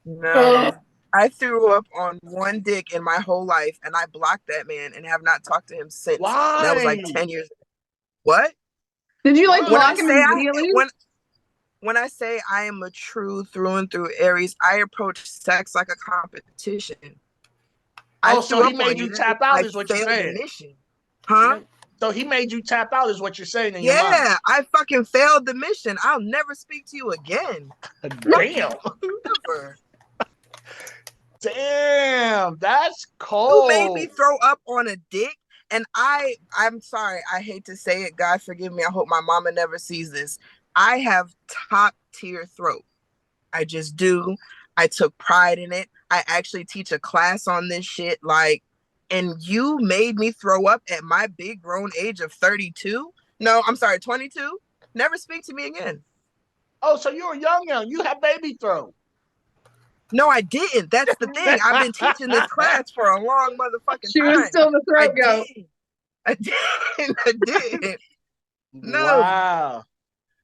No. I threw up on one dick in my whole life, and I blocked that man and have not talked to him since. And that was like Why? 10 years ago. What? Did you like Why? When I block him say immediately? when I say I am a true through and through Aries, I approach sex like a competition. I Oh, so threw he up made on you you. That tap means out, I is what you're failed the saying. mission. Huh? So he made you tap out, is what you're saying in your mind. Yeah, I fucking failed the mission. I'll never speak to you again. Damn. Never. Damn, that's You made me cold. throw up on a dick. And I'm sorry, I hate to say it. God forgive me. I hope my mama never sees this. I have top tier throat. I just do. I took pride in it. I actually teach a class on this shit. Like, and you made me throw up at my big grown age of 32? No, I'm sorry, 22? Never speak to me again. Oh, so you're young. You have baby throat. No, I didn't. That's the thing. I've been teaching this class for a long motherfucking She time. was still the I throat goat. did. I did. I did. No. Wow.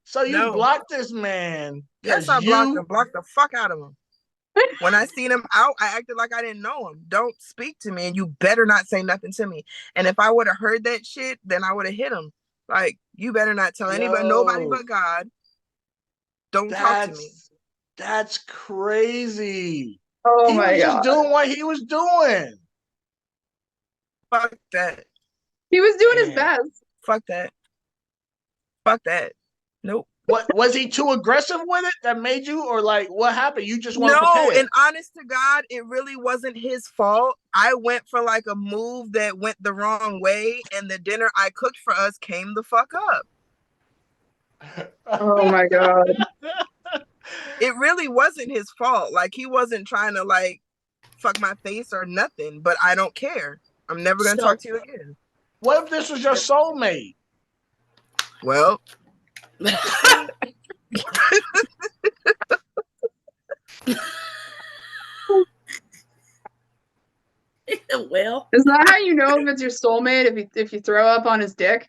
So you No. blocked this man. Yes, I blocked him. Blocked the fuck out of him. When I seen him out, I acted like I didn't know him. Don't speak to me, and you better not say nothing to me. And if I would have heard that shit, then I would have hit him. Like, you better not tell anybody, nobody but God. Don't talk to me. That's crazy. Oh He my was just god. doing what he was doing. Fuck that. He was doing his Damn. best. Fuck that. Fuck that. Nope. What was he too aggressive with it that made you, or like what happened? You just weren't No, prepared. and honest to God, it really wasn't his fault. I went for like a move that went the wrong way, and the dinner I cooked for us came the fuck up. Oh my god. It really wasn't his fault. Like, he wasn't trying to like fuck my face or nothing, but I don't care. I'm never gonna talk to you again. What if this was your soulmate? Well, Well, Is that how you know if it's your soulmate if you throw up on his dick?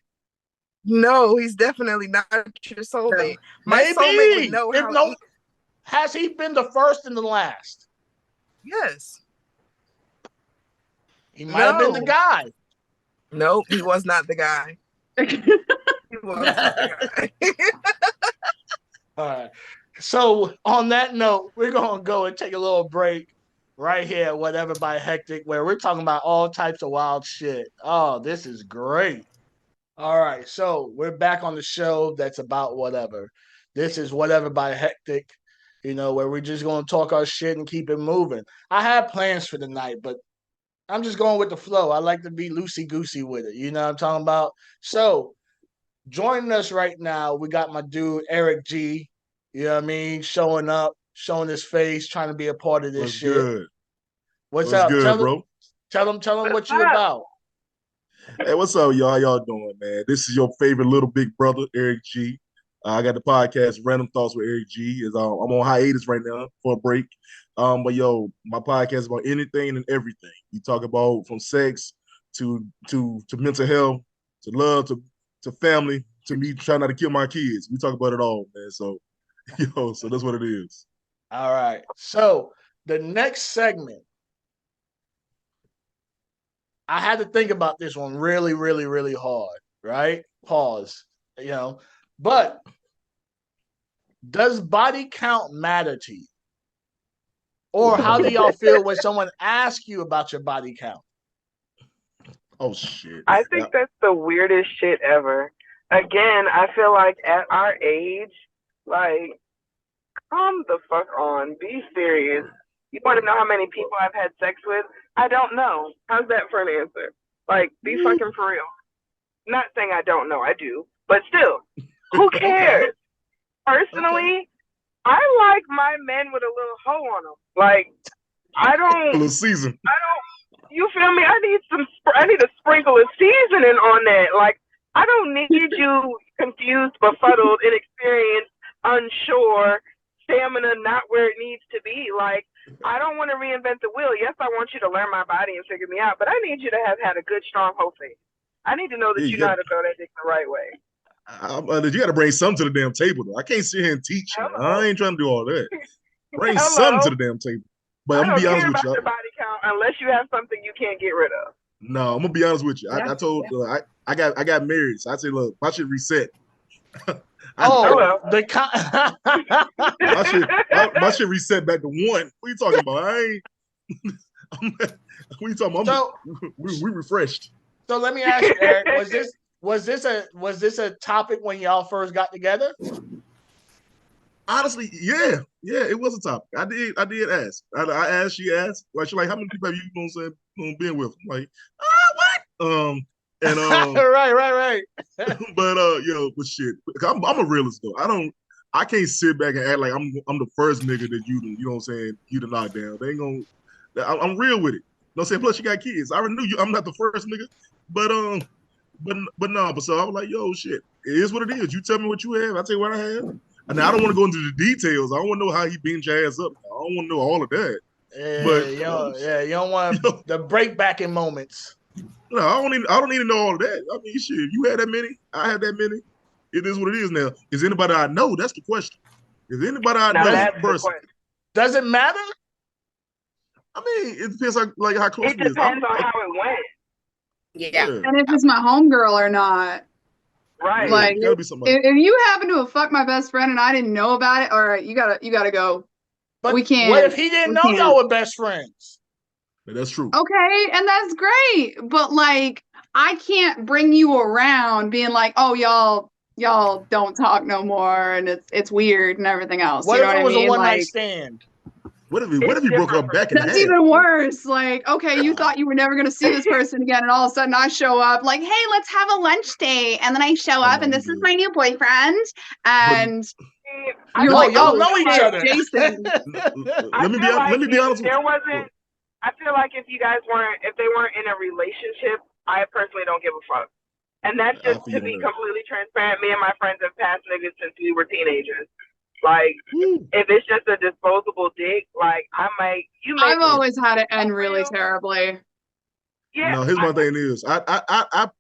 no, he's definitely not your soulmate. My Maybe. soulmate would know If how. no, has he been the first and the last? Yes. He might have been the guy. Nope, he was not the guy. He was not the guy. All right. So on that note, we're gonna go and take a little break right here at Whatever by Hektek, where we're talking about all types of wild shit. Oh, this is great. All right, so we're back on the show that's about whatever. This is Whatever by Hektek, where we're just gonna talk our shit and keep it moving. I had plans for the night, but I'm just going with the flow. I like to be loosey goosey with it. You know what I'm talking about? So joining us right now, we got my dude Eric G. You know what I mean? Showing up, showing his face, trying to be a part of this What's shit. good? What's up? Good, bro? Tell him what you about. Hey, what's up, y'all? How y'all doing, man? This is your favorite little big brother, Eric G. I got the podcast Random Thoughts with Eric G. I'm on hiatus right now for a break. But yo, my podcast is about anything and everything. We talk about from sex to mental health, to love, to family, to me trying not to kill my kids. We talk about it all, man. So, so that's what it is. All right. So the next segment, I had to think about this one really, really, really hard, right? Pause. But does body count matter to you? Or how do y'all feel when someone asks you about your body count? Oh, shit. I think that's the weirdest shit ever. Again, I feel like at our age, like, come the fuck on. Be serious. You want to know how many people I've had sex with? I don't know. How's that for an answer? Like, be fucking for real. Not saying I don't know. I do. But still, who cares? Personally, I like my men with a little hoe on them. Like, I don't. A little season. You feel me? I need a sprinkle of seasoning on that. Like, I don't need you confused, befuddled, inexperienced, unsure, stamina not where it needs to be. Like, I don't want to reinvent the wheel. Yes, I want you to learn my body and figure me out, but I need you to have had a good, strong hoe face. I need to know that you know how to throw that dick the right way. You got to bring something to the damn table, though. I can't sit here and teach you. I ain't trying to do all that. Bring something to the damn table. But I'm I gonna don't be honest care with about you. your body count unless you have something you can't get rid of. No, I'm gonna be honest with you. Yeah. I told I got married, so I said, look, my shit reset. Oh, well. my shit reset back to 1. What are you talking about? I ain't. What are you talking about? So, we refreshed. so let me ask you, Eric, was this a topic when y'all first got together? Honestly, yeah, it was a topic. I did ask. I asked. She asked. Like, she like, how many people have you been with? I'm like, what? And right. but but shit, I'm a realist though. I can't sit back and act like I'm the first nigga that you know what I'm saying, you to knock down. They ain't gonna. I'm real with it. You know what I'm saying? Plus, you got kids. I already knew you. I'm not the first nigga, but no. But so I was like, yo, shit, it is what it is. You tell me what you have. I tell you what I have. And I don't want to go into the details. I don't want to know how he beat your ass up. I don't want to know all of that. Yeah, But you don't want the break back in moments. No, I don't need to know all of that. I mean, shit, you had that many, I had that many. It is what it is now. Is anybody I know? That's the question. Is anybody I Now know that's the person? question. Does it matter? I mean, it depends like how close It it is. depends on how it went. Yeah. And if it's my homegirl or not. Right. Yeah, Like, it gotta be somebody. if you happen to have fucked my best friend and I didn't know about it, all right, you gotta go. But we can't. What if he didn't know y'all were best friends? Yeah, that's true. Okay, and that's great, but like, I can't bring you around being like, oh, y'all don't talk no more, and it's weird and everything else. What You know if what it I was mean? a one night Like, stand? What if he broke up back in the that's half? even worse. Like, okay, you thought you were never gonna see this person again, and all of a sudden I show up, like, hey, let's have a lunch date, and then I show up, and this is my new boyfriend, and you're like, y'all oh, know each shit, other. Jason. Let me be honest with you. I feel like if they weren't in a relationship, I personally don't give a fuck. And that's just to be completely transparent. Me and my friends have passed niggas since we were teenagers. Like, if it's just a disposable dick, like, I've always had it end really terribly. Yeah. No, here's my thing is, I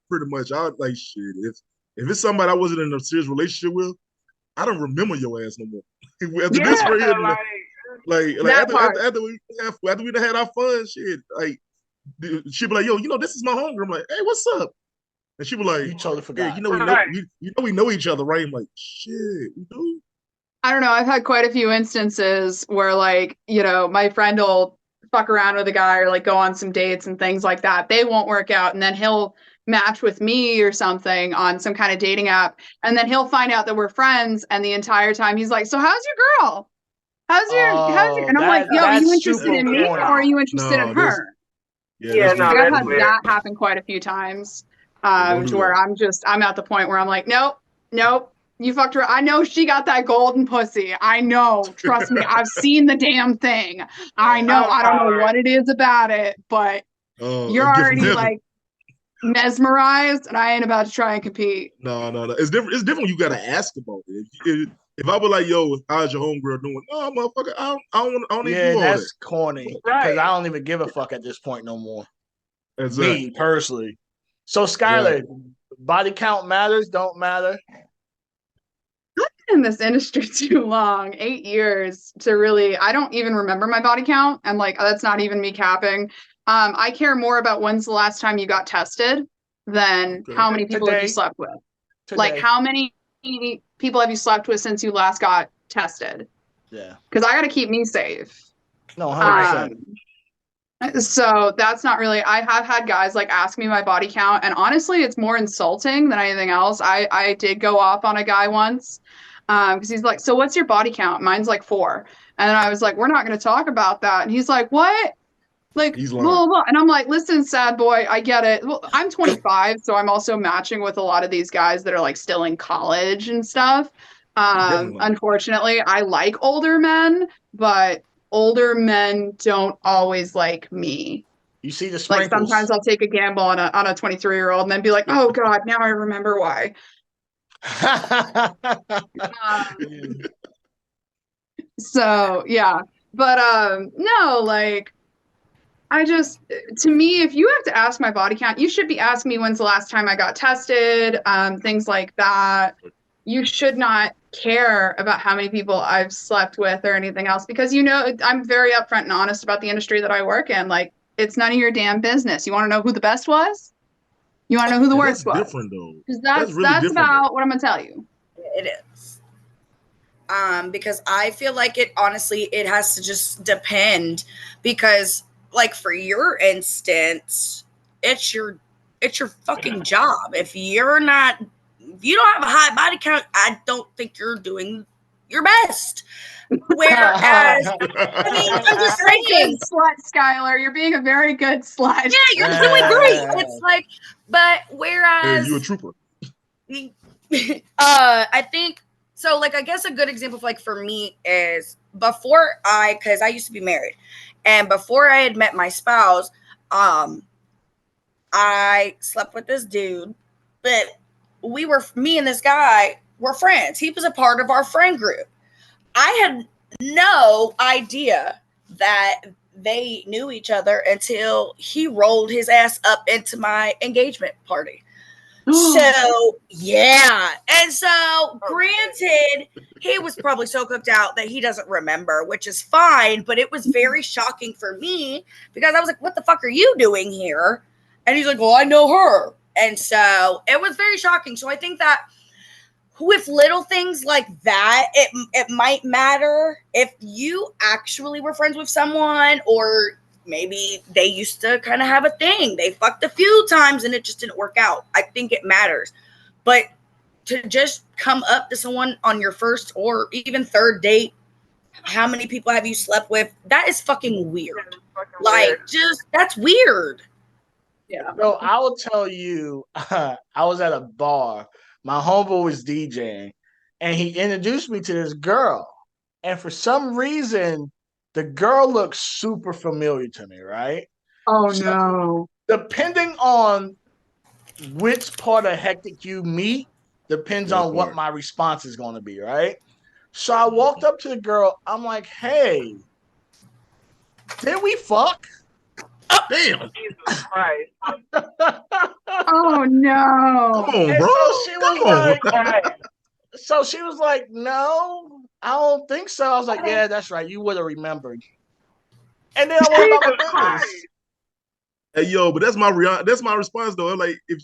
pretty much, I like shit. If it's somebody I wasn't in a serious relationship with, I don't remember your ass no more. After this right here, after we done had our fun, shit, like she be like, yo, this is my homegirl. I'm like, hey, what's up? And she be like, you totally forgot. Yeah, we know each other, right? I'm like, shit, we do. I don't know. I've had quite a few instances where, like, my friend will fuck around with a guy or like go on some dates and things like that. They won't work out, and then he'll match with me or something on some kind of dating app, and then he'll find out that we're friends, and the entire time he's like, so how's your girl? How's your and I'm like, yo, are you interested in me or are you interested in her? Yeah, no, I've had that happen quite a few times. To where I'm at the point where I'm like, nope, you fucked her. I know she got that golden pussy. I know. Trust me, I've seen the damn thing. I know. I don't know what it is about it, but you're already like mesmerized, and I ain't about to try and compete. No. It's different. It's different when you gotta ask about it. If I was like, yo, how's your homegirl doing? No, motherfucker, I don't even do all that. That's corny. Because I don't even give a fuck at this point no more. Exactly. Me, personally. So, Skylar, body count matters, don't matter? I've been in this industry too long, 8 years, to really, I don't even remember my body count. And like, that's not even me capping. I care more about when's the last time you got tested than how many people have you slept with. Like, how many people have you slept with since you last got tested? Yeah. Because I got to keep me safe. No, 100%. So that's not really, I have had guys like ask me my body count, and honestly, it's more insulting than anything else. I did go off on a guy once because he's like, so what's your body count? Mine's like 4. And I was like, we're not going to talk about that. And he's like, what? Like, blah, blah, blah. And I'm like, listen, sad boy, I get it. Well, I'm 25, so I'm also matching with a lot of these guys that are like still in college and stuff. Unfortunately, I like older men, but older men don't always like me. You see the sprinkles. Like, sometimes I'll take a gamble on a 23-year-old and then be like, oh God, now I remember why. So yeah, but no, like, to me, if you have to ask my body count, you should be asking me when's the last time I got tested, things like that. You should not care about how many people I've slept with or anything else because I'm very upfront and honest about the industry that I work in. Like, it's none of your damn business. You want to know who the best was? You want to know who the worst was? That's different though. Because That's really that's different. about what I'm gonna tell you. It is. Because I feel like it has to just depend because like for your instance, it's your fucking job. If you don't have a high body count, I don't think you're doing your best. Whereas, I mean, I'm just saying, slut, Skylar, you're being a very good slut. Yeah, you're doing great. It's like, but whereas, you a trooper. I think so. Like, I guess a good example, like for me, is because I used to be married, and before I had met my spouse, I slept with this dude, but me and this guy were friends. He was a part of our friend group. I had no idea that they knew each other until he rolled his ass up into my engagement party. So, yeah. And so, granted, he was probably so cooked out that he doesn't remember, which is fine. But it was very shocking for me because I was like, what the fuck are you doing here? And he's like, well, I know her. And so it was very shocking. So I think that with little things like that, it might matter if you actually were friends with someone, or maybe they used to kind of have a thing. They fucked a few times and it just didn't work out. I think it matters. But to just come up to someone on your first or even third date, how many people have you slept with? That is fucking weird. That's weird. Yeah. So I will tell you, I was at a bar. My homeboy was DJing, and he introduced me to this girl. And for some reason, the girl looked super familiar to me, right? Oh, no. Depending on which part of Hektek you meet, depends on what my response is going to be, right? So I walked up to the girl. I'm like, hey, did we fuck? Damn. Jesus Christ. Oh, no. Come on, bro. So she was like, no, I don't think so. I was like, yeah, that's right. You would have remembered. And then I went about my business. Hey, yo, but that's my response though. Like, if a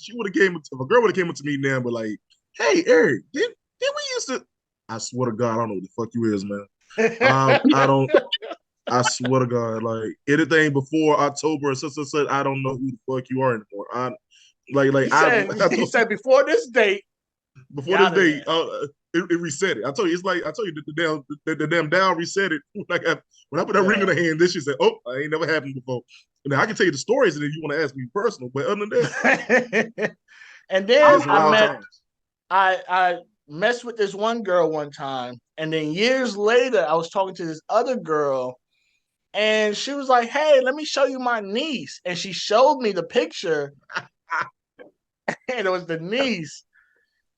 girl would have came up to me now, but like, hey, Eric, did we used to? I swear to God, I don't know what the fuck you is, man. I don't. I swear to God, like anything before October or such, I don't know who the fuck you are anymore. He said before this date. Before this date, it reset it. I told you the damn dial reset it. Like when I put that ring in the hand, this shit said, "Oh, I ain't never happened before." And now I can tell you the stories, and if you want to ask me personal, but other than that, and then I messed with this one girl one time, and then years later, I was talking to this other girl, and she was like, "Hey, let me show you my niece," and she showed me the picture, and it was the niece.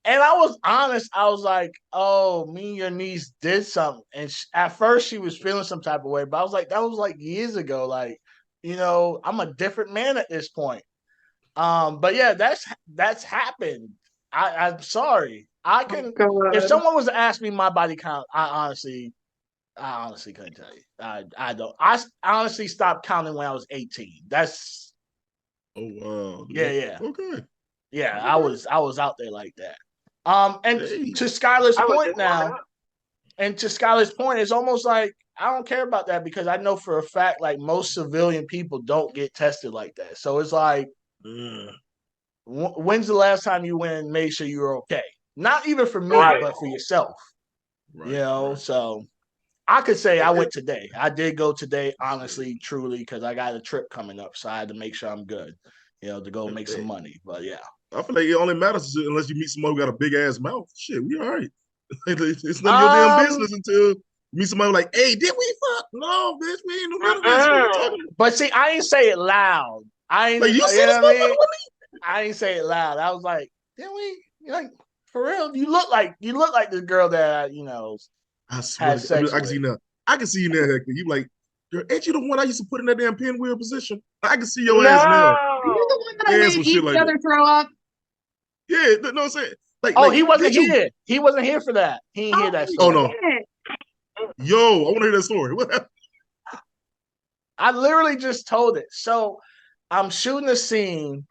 And I was honest. I was like, "Oh, me and your niece did something." And at first, she was feeling some type of way, but I was like, "That was like years ago. Like, I'm a different man at this point." But yeah, that's happened. I'm sorry. I can. If someone was to ask me my body count, I honestly couldn't tell you. I don't. I honestly stopped counting when I was 18. That's. Oh wow. Yeah. Okay. Yeah, I was out there like that. And to Skylar's point now, and to Skylar's point, it's almost like I don't care about that because I know for a fact, like most civilian people don't get tested like that. So it's like, when's the last time you went and made sure you were okay? Not even for me, but for yourself. Right. So I could say I went today. I did go today, honestly, truly, because I got a trip coming up, so I had to make sure I'm good, to go make some money. But yeah. I feel like it only matters unless you meet someone who got a big ass mouth. Shit, we all right. It's none of your damn business until you meet somebody like, hey, did we fuck? No, bitch, we ain't no none of this. What you talking about? But see, I ain't say it loud. I ain't. Like, you see this motherfucker with me? I ain't say it loud. I was like, didn't we? Like, for real? You look like the girl that I swear. I can see now. I can see you now, Hektek. You like, girl, ain't you the one I used to put in that damn pinwheel position? I can see your ass now. You're the one that I made each other throw up. Yeah, no, I'm saying. Like, Oh, like, he wasn't did you? here. He wasn't here for that. He didn't hear that Oh story. no. Yo, I want to hear that story. What happened? I literally just told it. So I'm shooting a scene.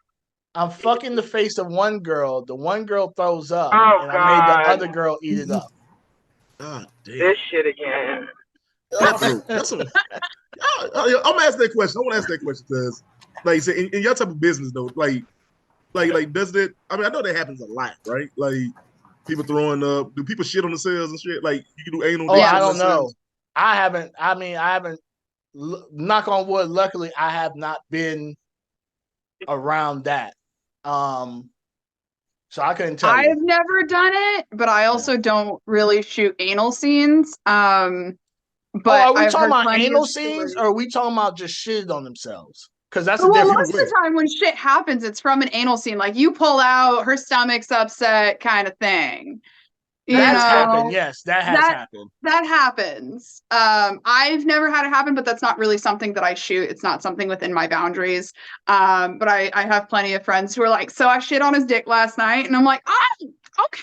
I'm fucking the face of one girl. The one girl throws up, and I made the other girl eat it up. God damn. This shit again. That's some. I'm gonna ask that question. I want to ask that question because, like you said, in your type of business though, like, does that? I mean, I know that happens a lot, right? Like, people throwing up. Do people shit on themselves and shit? Like, you can do anal. Oh, I don't know. I haven't. I mean, I haven't. Knock on wood. Luckily, I have not been around that. So I couldn't tell you. I've never done it, but I also don't really shoot anal scenes. But are we I've talking heard about plenty anal of scenes, stories. or are we talking about just shit on themselves? Because that's a Well, different. most of the time when shit happens, it's from an anal scene. Like you pull out, her stomach's upset, kind of thing. That's happened. Yes, that has happened. That happens. I've never had it happen, but that's not really something that I shoot. It's not something within my boundaries. But I have plenty of friends who are like, so I shit on his dick last night, and I'm like, oh, okay.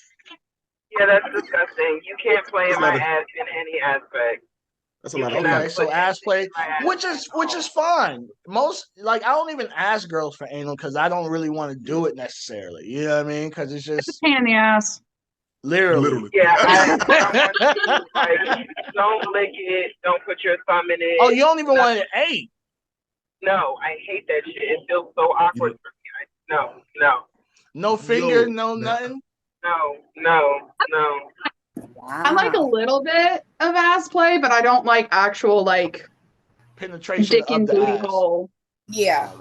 Yeah, that's disgusting. You can't play in my ass in any aspect. That's a lot. Okay, so ass play, which is fine. Most, like, I don't even ask girls for anal because I don't really want to do it necessarily. You know what I mean? Because it's just a pain in the ass. Literally. Yeah. I want you, like, don't lick it. Don't put your thumb in it. Oh, you don't even want it ate? No, I hate that shit. It feels so awkward for me. No. No finger, no nothing? No. Wow. I like a little bit of ass play, but I don't like actual, like, penetration dick and booty hole. Yeah.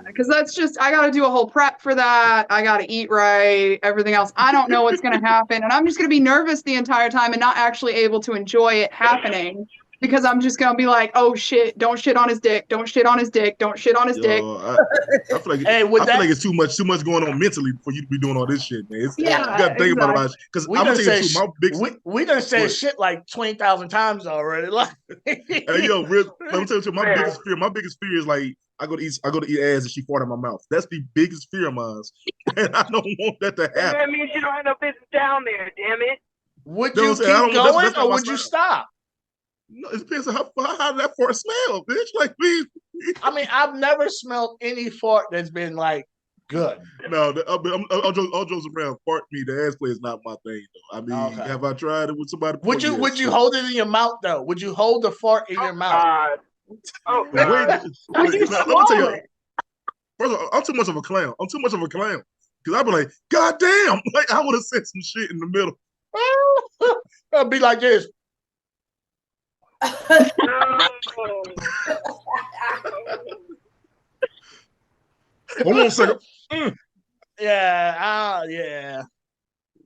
Because that's just, I got to do a whole prep for that. I got to eat right, everything else. I don't know what's going to happen. And I'm just going to be nervous the entire time and not actually able to enjoy it happening because I'm just going to be like, oh shit, don't shit on his dick. Don't shit on his dick. Don't shit on his dick. I feel like, I feel like it's too much going on mentally for you to be doing all this shit, man. You got to think about it. Because I'm going to tell you too, my biggest... We done said shit like 20,000 times already. Hey, yo, let me tell you, my biggest fear is like, I go to eat ass and she fart in my mouth. That's the biggest fear of mine, and I don't want that to happen. That means you don't have no business down there. Damn it! Would you keep going or would you stop? No, it depends on how that fart smell, bitch. Like, please. I mean, I've never smelled any fart that's been like good. No, I'll jokes around. Fart me, the ass play is not my thing though. I mean, have I tried it with somebody? Would you hold it in your mouth though? Would you hold the fart in your mouth? Oh, let me tell you. First of all, I'm too much of a clown. Because I'd be like, God damn! Like, I would have said some shit in the middle. I'll be like this. Hold on a second. Yeah.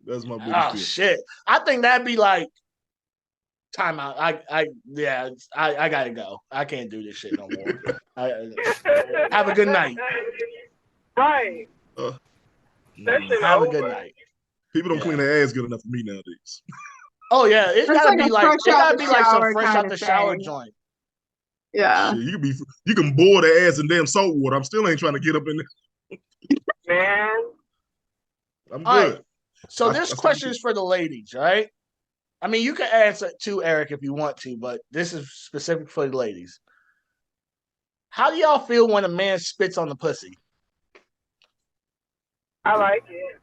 That's my biggest fear. Shit. I think that'd be like time out. I gotta go. I can't do this shit no more. Have a good night. Right. Have a good night. People don't clean their ass good enough for me nowadays. Oh yeah, it's gotta be like some fresh out the shower thing. joint. Yeah. Shit, you can boil their ass in damn salt water. I'm still ain't trying to get up in there. Man. I'm good. Right. So this question is for the ladies, right? I mean, you can answer too, Eric, if you want to, but this is specific for the ladies. How do y'all feel when a man spits on the pussy? I like it.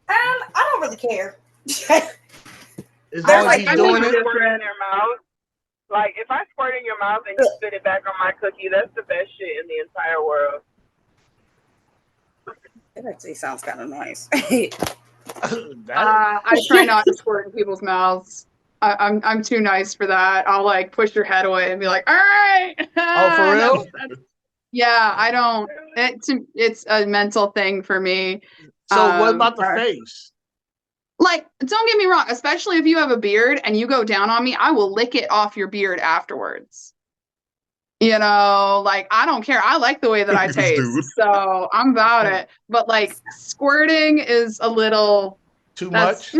I don't really care. As long as he's doing it. Squirt in their mouth. Like, if I squirt in your mouth and you spit it back on my cookie, that's the best shit in the entire world. It actually sounds kind of nice. I try not to squirt in people's mouths. I'm too nice for that. I'll like push your head away and be like, all right. Oh, for real? Yeah, I don't. It's a mental thing for me. So what about the face? Like, don't get me wrong, especially if you have a beard and you go down on me, I will lick it off your beard afterwards. You know, like, I don't care. I like the way that I taste. So I'm about it. But like squirting is a little too much. For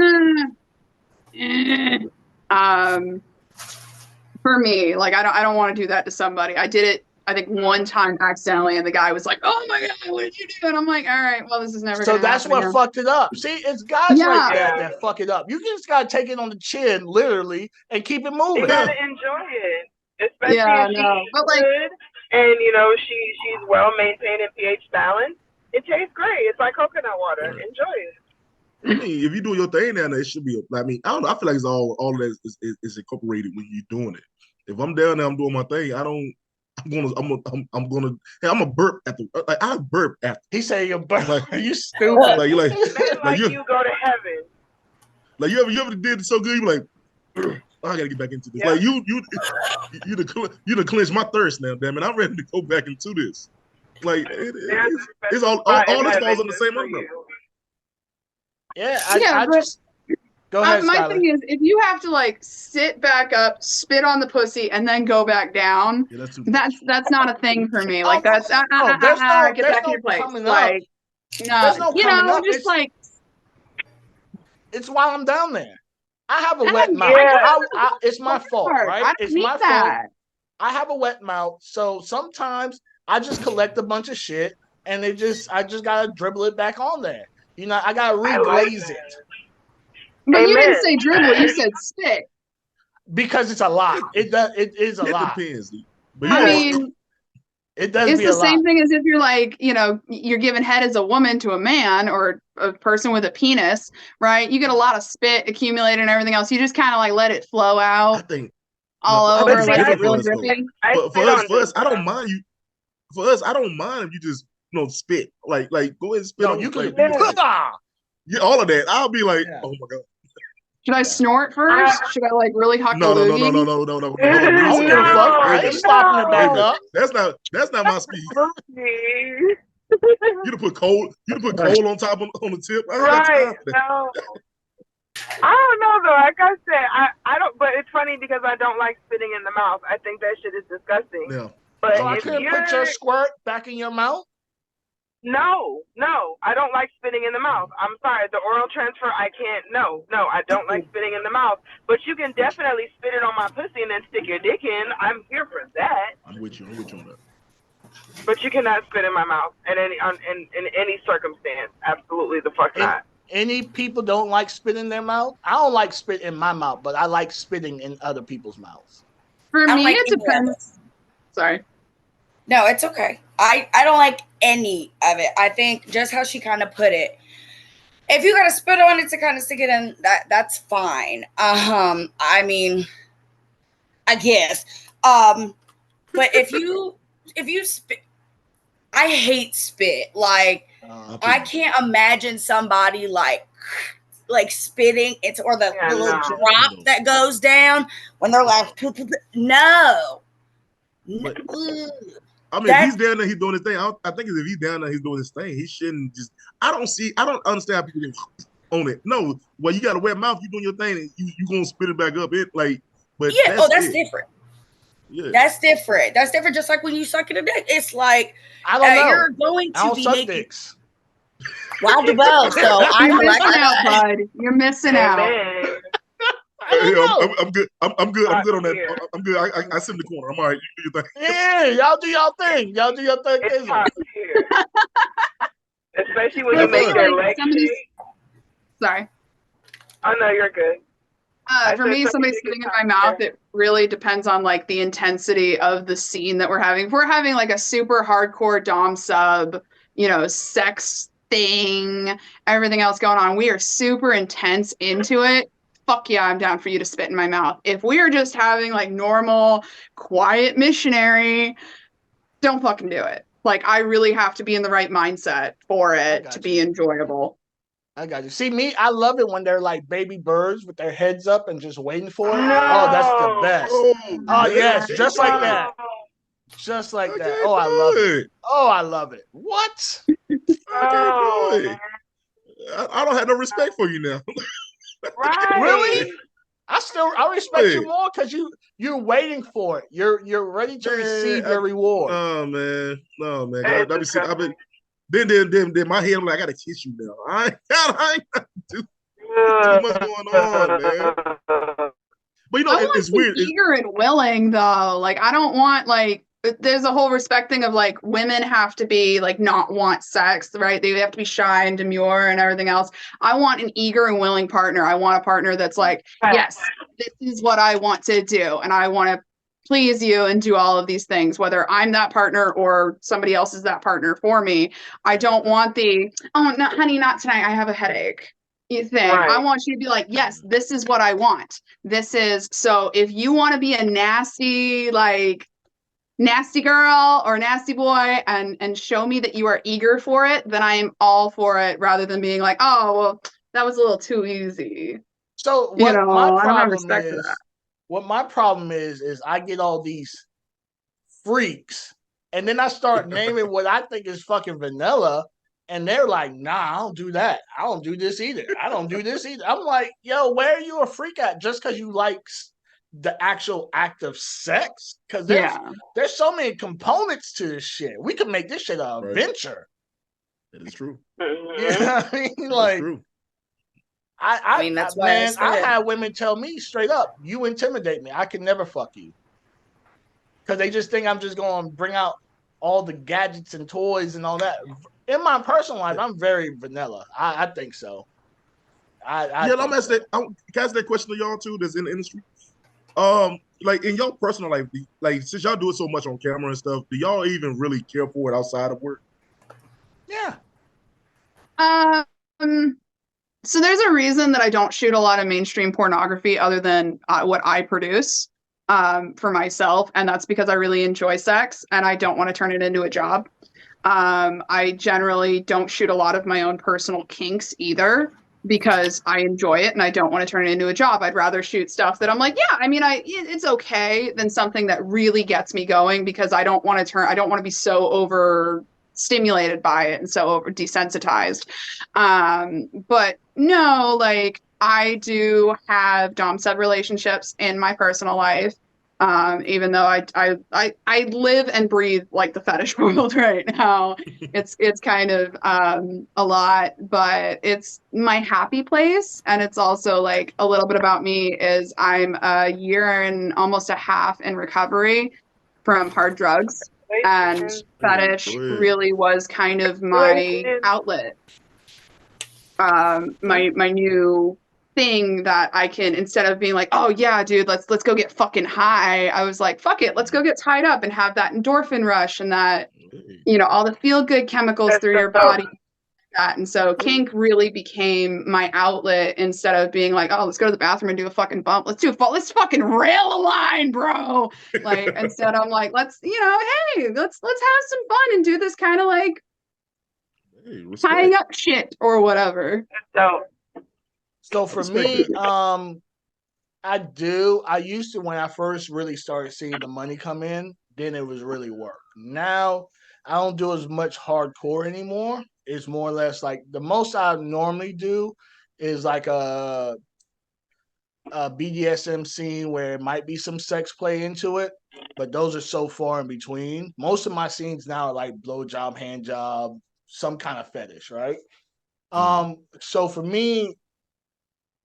me, like I don't want to do that to somebody. I did it I think one time accidentally, and the guy was like, "Oh my god, what did you do?" And I'm like, "All right, well, this is never." So that's what fucked it up. See, it's guys like that fuck it up. You just gotta take it on the chin, literally, and keep it moving. You gotta enjoy it, especially if she's good and she's well maintained in pH balance. It tastes great. It's like coconut water. Enjoy it. I mean, if you do your thing down there, it should be. I mean, I don't know. I feel like it's all of that is incorporated when you're doing it. If I'm down there, I'm doing my thing. I'm a burp at the. Like, I burp after. He said you're burp. Like, you stupid. Like you go to heaven. Like you ever did it so good, you're like, oh, I gotta get back into this. Yeah. Like you done cleanse my thirst now, damn it. I'm ready to go back into this. Like it's all this falls on the same umbrella. Yeah, I just go ahead. My Skylar. thing is, if you have to like sit back up, spit on the pussy, and then go back down, that's not a thing for me. Like get back in your place. Like just like it's while I'm down there. I have a wet mouth. It's my fault, right? It's my fault. I have a wet mouth, so sometimes I just collect a bunch of shit, and I just gotta dribble it back on there. I gotta reglaze it. But you didn't say dribble, you said spit. Because it's a lot. It is a lot. It depends. But I mean, it does. It's the same thing as if you're like, you're giving head as a woman to a man or a person with a penis, right? You get a lot of spit accumulated and everything else. You just kind of like let it flow out. I think all over, like it's real dripping. For us, I don't mind you. For us, I don't mind if you just spit. Like go ahead and spit. No, you could. Yeah, all of that. I'll be like, oh my god. Should I snort first? Should I like really huck a loogie? No. I ain't stopping it back up. That's not my speed. You put coal on top on the tip. Right. No. I don't know though. Like I said, I don't. But it's funny because I don't like spitting in the mouth. I think that shit is disgusting. Yeah. But I couldn't put your squirt back in your mouth. No, I don't like spitting in the mouth. I'm sorry, the oral transfer, I can't. No, I don't like spitting in the mouth. But you can definitely spit it on my pussy and then stick your dick in. I'm here for that. I'm with you on that. But you cannot spit in my mouth in any circumstance. Absolutely the fuck not. Any people don't like spit in their mouth? I don't like spit in my mouth, but I like spitting in other people's mouths. For me, it depends. Sorry. No, it's okay. I don't like any of it. I think just how she kind of put it. If you got to spit on it to kind of stick it in, that's fine. I mean, I guess. But if you spit, I hate spit. Like, I can't imagine somebody like spitting. It's or the little drop that goes down when they're like, no. But, I mean, if he's down there, he's doing his thing. I think if he's down there, he's doing his thing. He shouldn't just. I don't understand how people get on it. No, well, you got a wet mouth. You doing your thing, and you gonna spit it back up. But yeah. That's different. Yeah, that's different. That's different. Just like when you suck in a dick, it's like I don't know. You're going to be suck naked. Dicks. Well, I do both. So you're missing out, bud. You're missing out. I'm good. I'm good on that. I'm good. I sit in the corner. I'm all right. You do your thing. Yeah, y'all do y'all thing. Y'all do your thing. It's hot here. Especially when you make your legs. Sorry. Oh no, you're good. For me, somebody spitting in my mouth, it really depends on like the intensity of the scene that we're having. If we're having like a super hardcore dom sub, sex thing, everything else going on, we are super intense into it. Fuck yeah, I'm down for you to spit in my mouth. If we are just having like normal, quiet missionary, don't fucking do it. Like, I really have to be in the right mindset for it to be enjoyable. I got you. See, me, I love it when they're like baby birds with their heads up and just waiting for it. No. Oh, that's the best. Oh, yes, just like that. Just like that. Oh, I love it. Oh, I love it. What? I don't have no respect for you now. Right. Really? I respect you more because you're waiting for it. You're ready to receive your reward. Oh man, no man. Then my head, I'm like, I gotta kiss you now. I ain't too much going on, man. But I want it's weird. Eager and willing though. Like I don't want like there's a whole respect thing of like women have to be like not want sex, right? They have to be shy and demure and everything else. I want an eager and willing partner. I want a partner that's like, yes, this is what I want to do, and I want to please you and do all of these things, whether I'm that partner or somebody else is that partner for me. I don't want the, oh no, honey, not tonight, I have a headache thing. Right. I want you to be like, yes, this is what I want. This is, so if you want to be a nasty, like nasty girl or nasty boy and show me that you are eager for it, then I am all for it, rather than being like, oh, well, that was a little too easy. So what You know, my I don't have problem respect for is, that. what my problem is I get all these freaks, and then I start naming what I think is fucking vanilla, and they're like, nah, I don't do that. I don't do this either. I don't do this either. I'm like, yo, where are you a freak at just because you like the actual act of sex? Because there's so many components to this shit. We could make this shit an adventure. That is true. You know what I mean? Like, true. I mean, that's why I had women tell me straight up, you intimidate me. I can never fuck you. Because they just think I'm just going to bring out all the gadgets and toys and all that. In my personal life, I'm very vanilla. I think so. I'm asking that. Can I ask that question to y'all too? That's in the industry. Like in your personal life, like since y'all do it so much on camera and stuff, do y'all even really care for it outside of work? Yeah. So there's a reason that I don't shoot a lot of mainstream pornography other than what I produce for myself, and that's because I really enjoy sex and I don't want to turn it into a job. I generally don't shoot a lot of my own personal kinks either, because I enjoy it and I don't want to turn it into a job. I'd rather shoot stuff that I'm like, yeah, I mean, it's okay, than something that really gets me going, because I don't want to be so over stimulated by it and so over desensitized. But no, like I do have dom sub relationships in my personal life. Even though I live and breathe like the fetish world right now. It's kind of a lot, but it's my happy place. And it's also like a little bit about me is I'm a year and almost a half in recovery from hard drugs. And fetish really was kind of my outlet. My new thing that I can, instead of being like, oh yeah, dude, let's go get fucking high, I was like, fuck it, let's go get tied up and have that endorphin rush and that, you know, all the feel good chemicals through your body. That. And so kink really became my outlet, instead of being like, oh, let's go to the bathroom and do a fucking bump. Let's fucking rail a line, bro. Like, instead I'm like, let's, you know, hey, let's have some fun and do this kind of like tying up shit or whatever. So for me, I used to, when I first really started seeing the money come in, then it was really work. Now I don't do as much hardcore anymore. It's more or less like the most I normally do is like a BDSM scene where it might be some sex play into it, but those are so far in between. Most of my scenes now are like blowjob, hand job, some kind of fetish, right? So for me,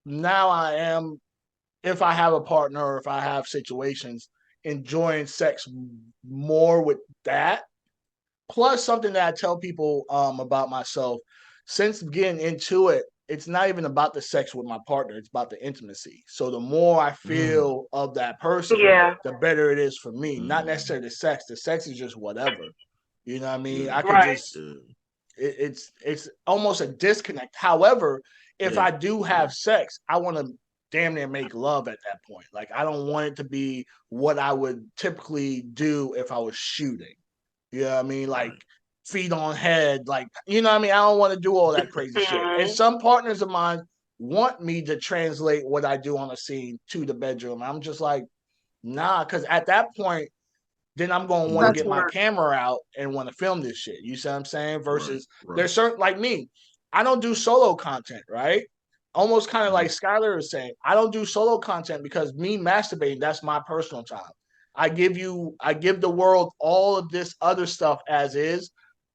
now I am, if I have a partner or if I have situations, enjoying sex more with that. Plus, something that I tell people about myself, since getting into it, it's not even about the sex with my partner. It's about the intimacy. So the more I feel of that person, the better it is for me. Not necessarily the sex. The sex is just whatever. You know what I mean? I could just, it's almost a disconnect. However, if I do have sex, I want to damn near make love at that point. Like, I don't want it to be what I would typically do if I was shooting. You know what I mean? Like feet on head, like, you know what I mean? I don't want to do all that crazy shit. And some partners of mine want me to translate what I do on a scene to the bedroom. I'm just like, nah, because at that point, then I'm going to want to get my camera out and want to film this shit. You see what I'm saying? Versus there's certain, like me, I don't do solo content, right? Almost kind of like Skylar is saying, I don't do solo content because me masturbating, that's my personal time. I give the world all of this other stuff as is.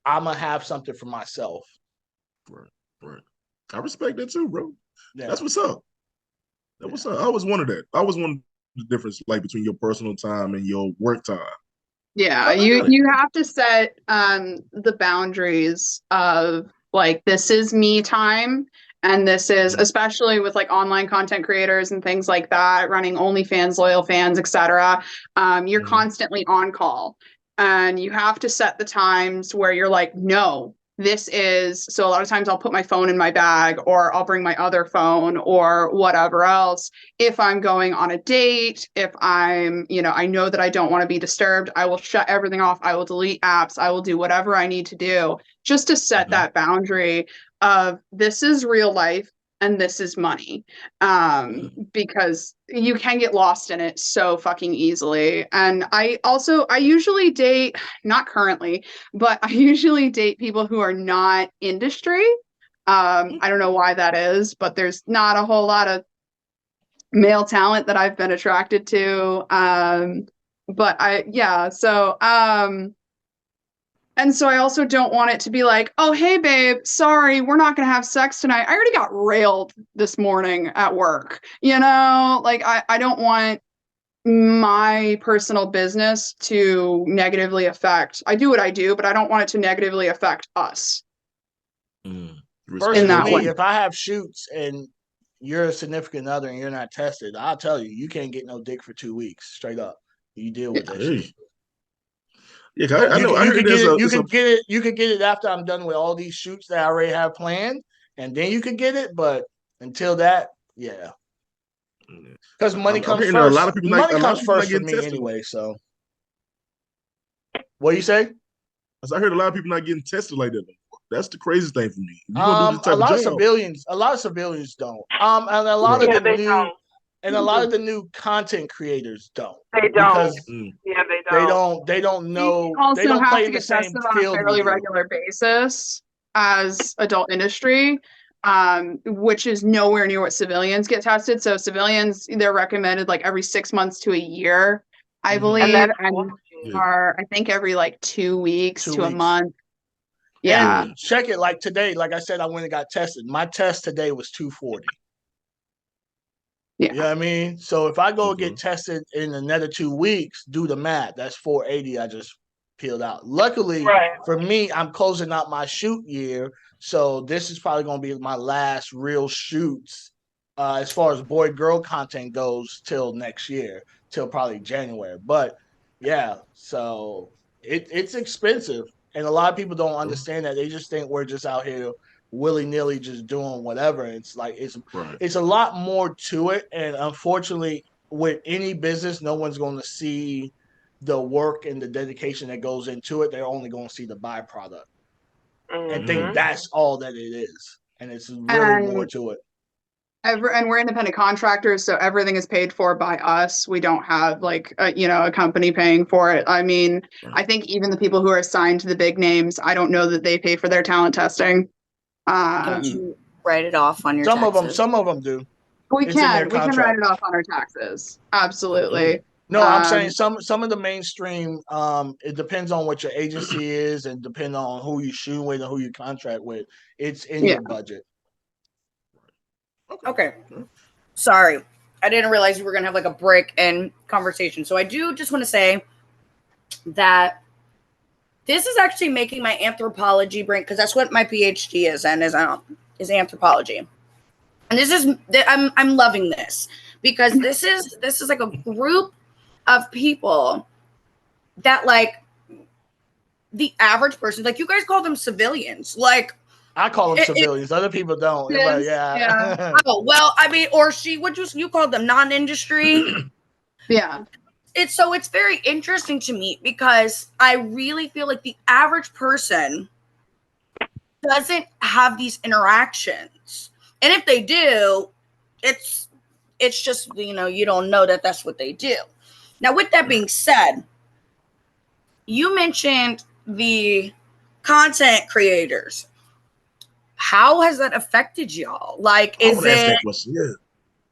I'm gonna have something for myself. Right. I respect that too, bro. Yeah. That's what's up. That's what's up. I always wanted that. I always wanted the difference, like between your personal time and your work time. Yeah, you have to set the boundaries of like, this is me time, and this is, especially with like online content creators and things like that, running OnlyFans, loyal fans, etc. You're constantly on call, and you have to set the times where you're like, no, this is, so a lot of times I'll put my phone in my bag, or I'll bring my other phone or whatever else. If I'm going on a date, if I'm, I know that I don't want to be disturbed, I will shut everything off. I will delete apps. I will do whatever I need to do just to set that boundary of, this is real life and this is money. Because you can get lost in it so fucking easily. And I usually date, not currently, but I usually date people who are not industry. I don't know why that is, but there's not a whole lot of male talent that I've been attracted to. And so I also don't want it to be like, oh, hey, babe, sorry, we're not going to have sex tonight. I already got railed this morning at work. Like, I don't want my personal business to negatively affect. I do what I do, but I don't want it to negatively affect us. First, in that way. If I have shoots and you're a significant other and you're not tested, I'll tell you, you can't get no dick for 2 weeks. Straight up. You deal with that shit. Yeah, I know. You can get it after I'm done with all these shoots that I already have planned, and then you can get it. But until that, yeah, because money comes first. A lot of people money comes first for me anyway. So, what do you say? I heard a lot of people not getting tested like that. That's the craziest thing for me. A lot of civilians don't. And a lot of the new. And a lot of the new content creators don't. They don't. They don't. They don't know. Also they don't have play to in the get same tested on a field fairly regular basis as adult industry, which is nowhere near what civilians get tested. So civilians, they're recommended like every 6 months to a year, I believe, and are, I think, every like 2 weeks to a month. Yeah. And check it, like today. Like I said, I went and got tested. My test today was 240. Yeah. You know what I mean? So if I go get tested in another 2 weeks, do the math. That's 480 I just peeled out. Luckily for me, I'm closing out my shoot year. So this is probably going to be my last real shoots as far as boy-girl content goes till next year, till probably January. But yeah, so it's expensive. And a lot of people don't understand that. They just think we're just out here willy-nilly just doing whatever. It's like it's a lot more to it, and unfortunately with any business, no one's going to see the work and the dedication that goes into it. They're only going to see the byproduct and think that's all that it is, and it's really more to it. And we're independent contractors, so everything is paid for by us. We don't have like a company paying for it. I mean, I think even the people who are assigned to the big names, I don't know that they pay for their talent testing. Don't you write it off on your taxes? Some of them do. We can write it off on our taxes. Absolutely. No, I'm saying some of the mainstream, it depends on what your agency is and depending on who you shoot with and who you contract with. It's in your budget. Okay. Sorry. I didn't realize we were going to have like a break in conversation. So I do just want to say that this is actually making my anthropology brain, because that's what my PhD is and is anthropology. And this is, I'm loving this, because this is like a group of people that, like, the average person, like, you guys call them civilians. Like, I call them civilians. Other people don't. Like, yeah. Oh, well, I mean, or you call them non-industry. Yeah. It's very interesting to me, because I really feel like the average person doesn't have these interactions. And if they do, it's just, you don't know that that's what they do. Now, with that being said, you mentioned the content creators. How has that affected y'all? Like, is it?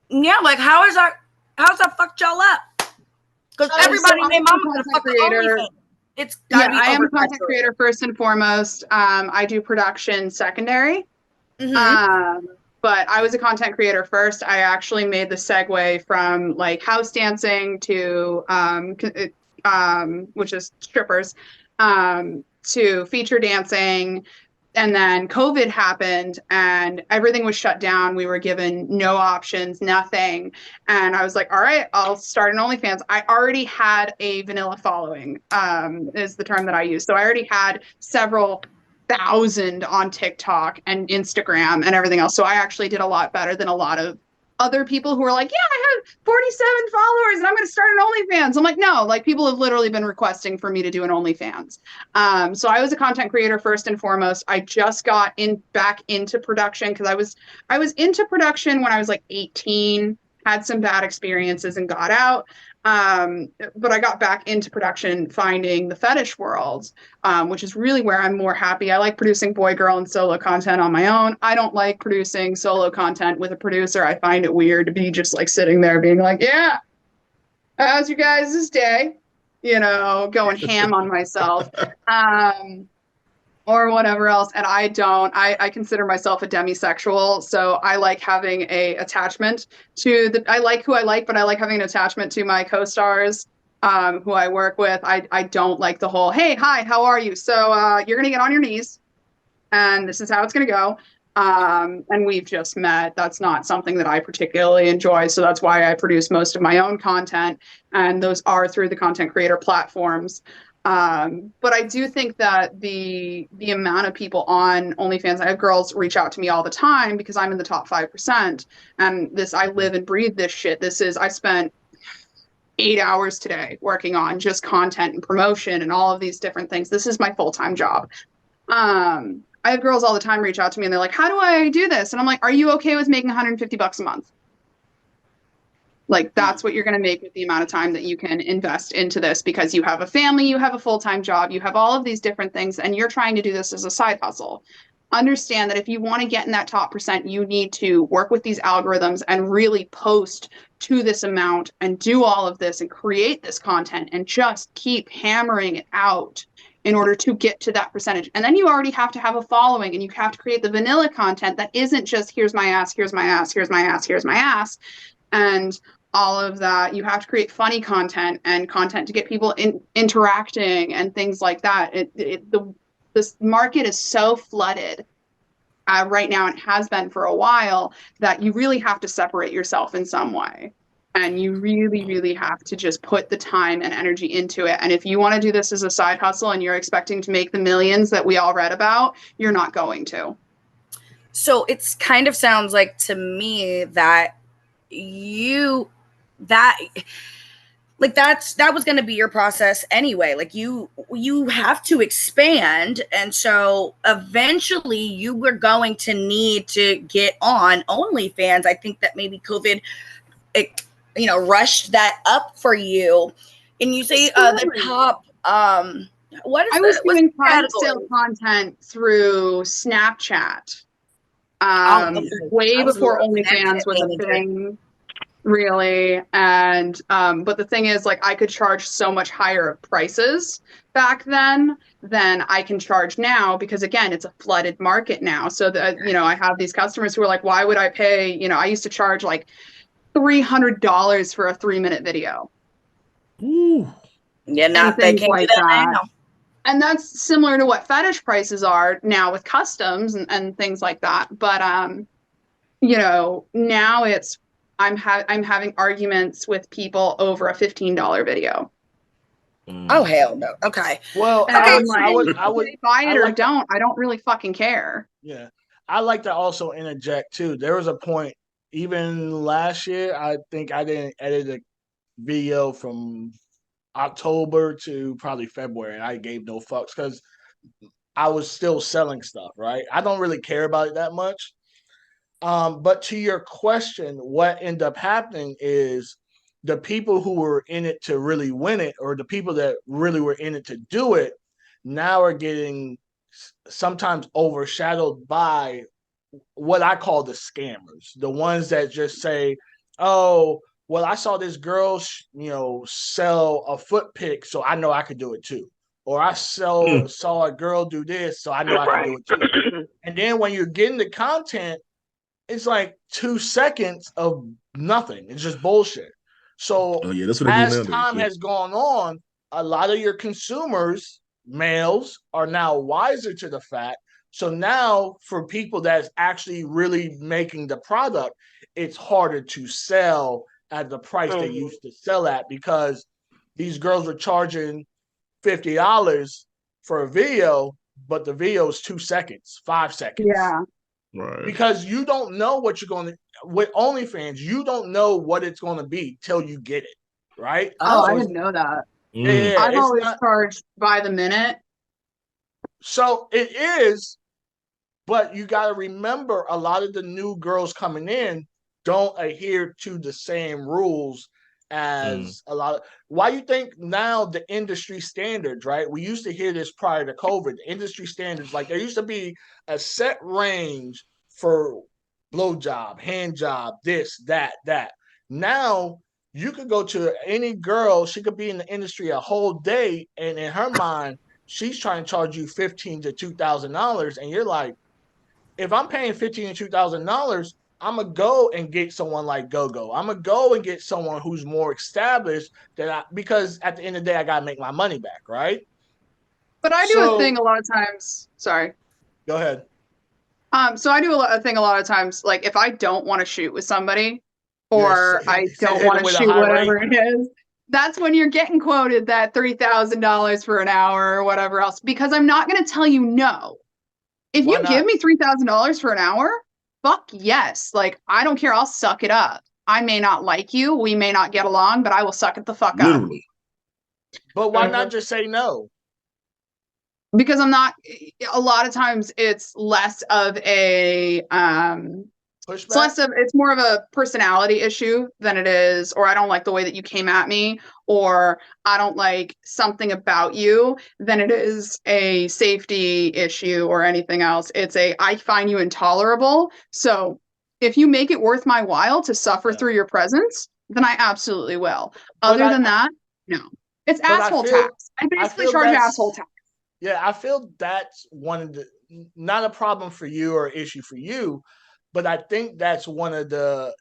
Yeah, like how's that fucked y'all up? Because everybody named mama gonna fuck creator. It's gotta be. I am a content creator first and foremost. I do production secondary. But I was a content creator first. I actually made the segue from like house dancing to which is strippers, to feature dancing. And then COVID happened and everything was shut down. We were given no options, nothing. And I was like, all right, I'll start an OnlyFans. I already had a vanilla following, is the term that I use. So I already had several thousand on TikTok and Instagram and everything else. So I actually did a lot better than a lot of other people who were like, yeah, I have 47 followers and I'm going to start an OnlyFans. I'm like, no, like people have literally been requesting for me to do an OnlyFans. So I was a content creator first and foremost. I just got back into production because I was into production when I was like 18, had some bad experiences and got out. But I got back into production finding the fetish world, which is really where I'm more happy. I like producing boy, girl, and solo content on my own. I don't like producing solo content with a producer. I find it weird to be just like sitting there being like, yeah, how's you guys this day? You know, going ham on myself. Or whatever else. And I consider myself a demisexual. So I like having a attachment I like who I like, but I like having an attachment to my co-stars, who I work with. I don't like the whole, hey, hi, how are you? So you're going to get on your knees and this is how it's going to go. And we've just met. That's not something that I particularly enjoy. So that's why I produce most of my own content. And those are through the content creator platforms. But I do think that the amount of people on OnlyFans, I have girls reach out to me all the time because I'm in the top 5%. And I live and breathe this shit. I spent 8 hours today working on just content and promotion and all of these different things. This is my full-time job. I have girls all the time reach out to me and they're like, how do I do this? And I'm like, are you okay with making $150 a month? Like that's what you're going to make with the amount of time that you can invest into this because you have a family, you have a full-time job, you have all of these different things, and you're trying to do this as a side hustle. Understand that if you want to get in that top percent, you need to work with these algorithms and really post to this amount and do all of this and create this content and just keep hammering it out in order to get to that percentage. And then you already have to have a following and you have to create the vanilla content that isn't just here's my ass, here's my ass, here's my ass, here's my ass. And all of that. You have to create funny content and content to get people interacting and things like that. This market is so flooded right now, and has been for a while, that you really have to separate yourself in some way. And you really, really have to just put the time and energy into it. And if you want to do this as a side hustle and you're expecting to make the millions that we all read about, you're not going to. So it's kind of sounds like to me that that was going to be your process anyway. Like you have to expand, and so eventually you were going to need to get on OnlyFans. I think that maybe COVID rushed that up for you. And you say the top what is I was doing private sale content through Snapchat way before OnlyFans was a thing. Really. And but the thing is, like, I could charge so much higher prices back then than I can charge now because, again, it's a flooded market now. So that, I have these customers who are like, why would I pay? I used to charge like $300 for a 3-minute video. Ooh. Yeah, now they can't do that now. And that's similar to what fetish prices are now with customs and things like that. But now it's I'm having arguments with people over a $15 video. Oh hell no! Okay. Well, I would buy it or don't. I don't really fucking care. Yeah, I like to also interject too. There was a point, even last year, I think I didn't edit a video from October to probably February, and I gave no fucks because I was still selling stuff. Right? I don't really care about it that much. But to your question, what ended up happening is the people who were in it to really win it, or the people that really were in it to do it, now are getting sometimes overshadowed by what I call the scammers, the ones that just say, oh, well, I saw this girl, sell a foot pic, so I know I could do it too. Or I saw a girl do this, so I know I can do it too. And then when you're getting the content, it's like 2 seconds of nothing. It's just bullshit. So as time has gone on, a lot of your consumers, males, are now wiser to the fact. So now for people that's actually really making the product, it's harder to sell at the price they used to sell at, because these girls were charging $50 for a video, but the video is 2 seconds, 5 seconds. Yeah. Right. Because you don't know what you're going to, with OnlyFans, you don't know what it's going to be till you get it, right? Oh, So I didn't know that. yeah, I've it's always not, charged by the minute. so it is, but you got to remember, a lot of the new girls coming in don't adhere to the same rules as a lot of, why you think now the industry standards, right? We used to hear this prior to COVID, the industry standards, like there used to be a set range for blowjob, hand job, this, that. Now you could go to any girl, she could be in the industry a whole day, and in her mind, she's trying to charge you $1,500 to $2,000, and you're like, if I'm paying $1,500 to $2,000, I'm gonna go and get someone like GoGo. I'm gonna go and get someone who's more established because at the end of the day, I gotta make my money back, right? But I do a thing a lot of times. Sorry. Go ahead. So I do a thing a lot of times, like if I don't want to shoot with somebody, or I don't want to shoot whatever it is, that's when you're getting quoted that $3,000 for an hour or whatever else, because I'm not going to tell you no. If you give me $3,000 for an hour, fuck yes. Like, I don't care. I'll suck it up. I may not like you. We may not get along, but I will suck it the fuck up. But why not just say no? Because I'm not, a lot of times it's less of a, it's more of a personality issue than it is, or I don't like the way that you came at me, or I don't like something about you, than it is a safety issue or anything else. It's I find you intolerable. So if you make it worth my while to suffer through your presence, then I absolutely will. Other than that, no. It's asshole tax. I basically charge asshole tax. Yeah, I feel that's one of the, not a problem for you or issue for you, but I think that's one of the,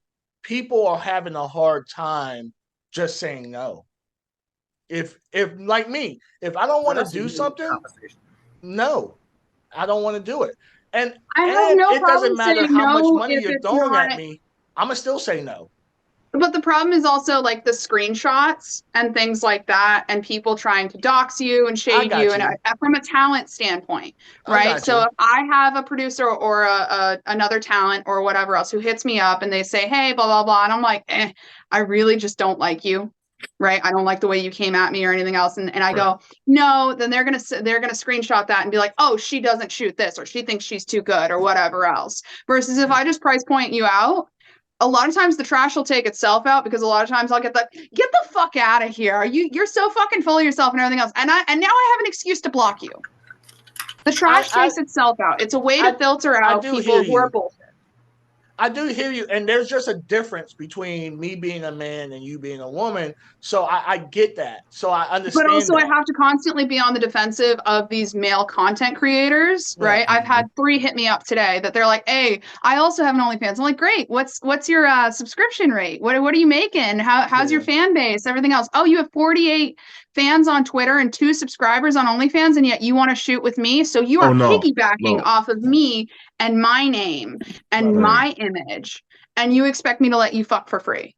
people are having a hard time just saying no. If like me, if I don't want to do something, no, I don't want to do it. And it doesn't matter how much money you're throwing at me, I'm going to still say no. But the problem is also like the screenshots and things like that, and people trying to dox you and shade you, and from a talent standpoint, right? So if I have a producer or another talent or whatever else who hits me up and they say, hey, blah, blah, blah, and I'm like, I really just don't like you, right? I don't like the way you came at me or anything else. And I go, no, then they're gonna screenshot that and be like, oh, she doesn't shoot this, or she thinks she's too good, or whatever else. Versus if I just price point you out, a lot of times the trash will take itself out, because a lot of times I'll get the fuck out of here. You're so fucking full of yourself and everything else. And now I have an excuse to block you. The trash takes itself out. It's a way to filter out people who are bullshit. I do hear you, and there's just a difference between me being a man and you being a woman. So I get that. So I understand. But also, I have to constantly be on the defensive of these male content creators, right? I've had 3 hit me up today that they're like, "Hey, I also have an OnlyFans." I'm like, "Great. What's your subscription rate? What are you making? How's your fan base? Everything else? Oh, you have 48 fans on Twitter and 2 subscribers on OnlyFans, and yet you want to shoot with me? So you are piggybacking off of me and my name and my image, and you expect me to let you fuck for free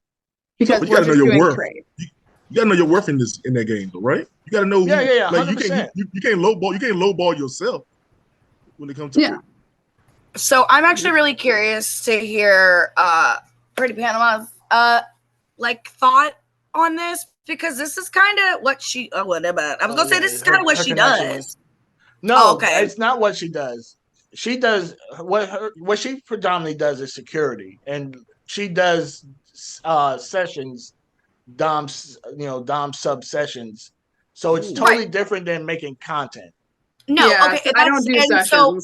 because you gotta know your worth. You gotta know your worth in that game, though, right? You gotta know. Yeah, like 100%. You can't lowball yourself when it comes to So I'm actually really curious to hear Pretty Panama's like thought on this, because this is kind of what she whatever. I was gonna say this is kind of what she does. No, it's not what she does. She does what she predominantly does is security, and she does sessions, dom sub sessions. So it's totally different than making content. No, okay, I don't do sessions. So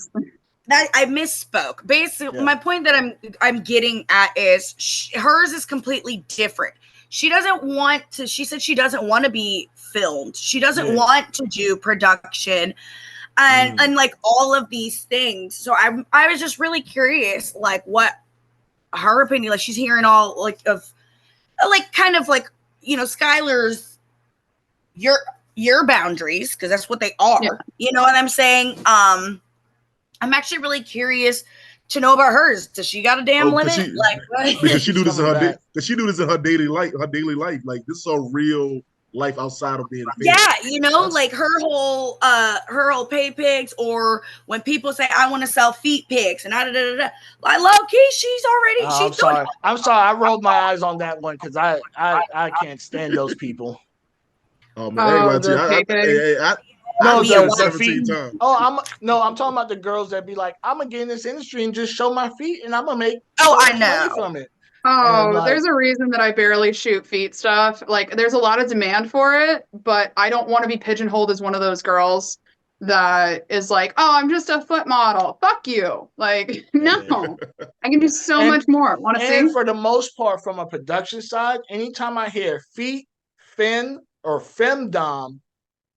that I misspoke. Basically, my point that I'm getting at is hers is completely different. She doesn't want to. She said she doesn't want to be filmed. She doesn't want to do production. And like all of these things. So I was just really curious, like what her opinion, like she's hearing all like of like kind of like, you know, Skylar's your boundaries, because that's what they are. Yeah. You know what I'm saying? I'm actually really curious to know about hers. Does she got a damn limit? Because she do this in her daily life. Like, this is a real life outside of being a fan. Yeah, you know, like her whole pay pics, or when people say I want to sell feet pics and like low key, she's I'm sorry. I'm sorry. I rolled my eyes on that one because I can't stand those people. Oh man, everybody, no, the feet. I'm talking about the girls that be like, I'm gonna get in this industry and just show my feet, and I'm gonna make I know money from it. Oh, like, there's a reason that I barely shoot feet stuff. Like, there's a lot of demand for it, but I don't want to be pigeonholed as one of those girls that is like, oh, I'm just a foot model. Fuck you. Like, no, I can do so much more. Want to see? And for the most part, from a production side, anytime I hear feet, fin, or femdom,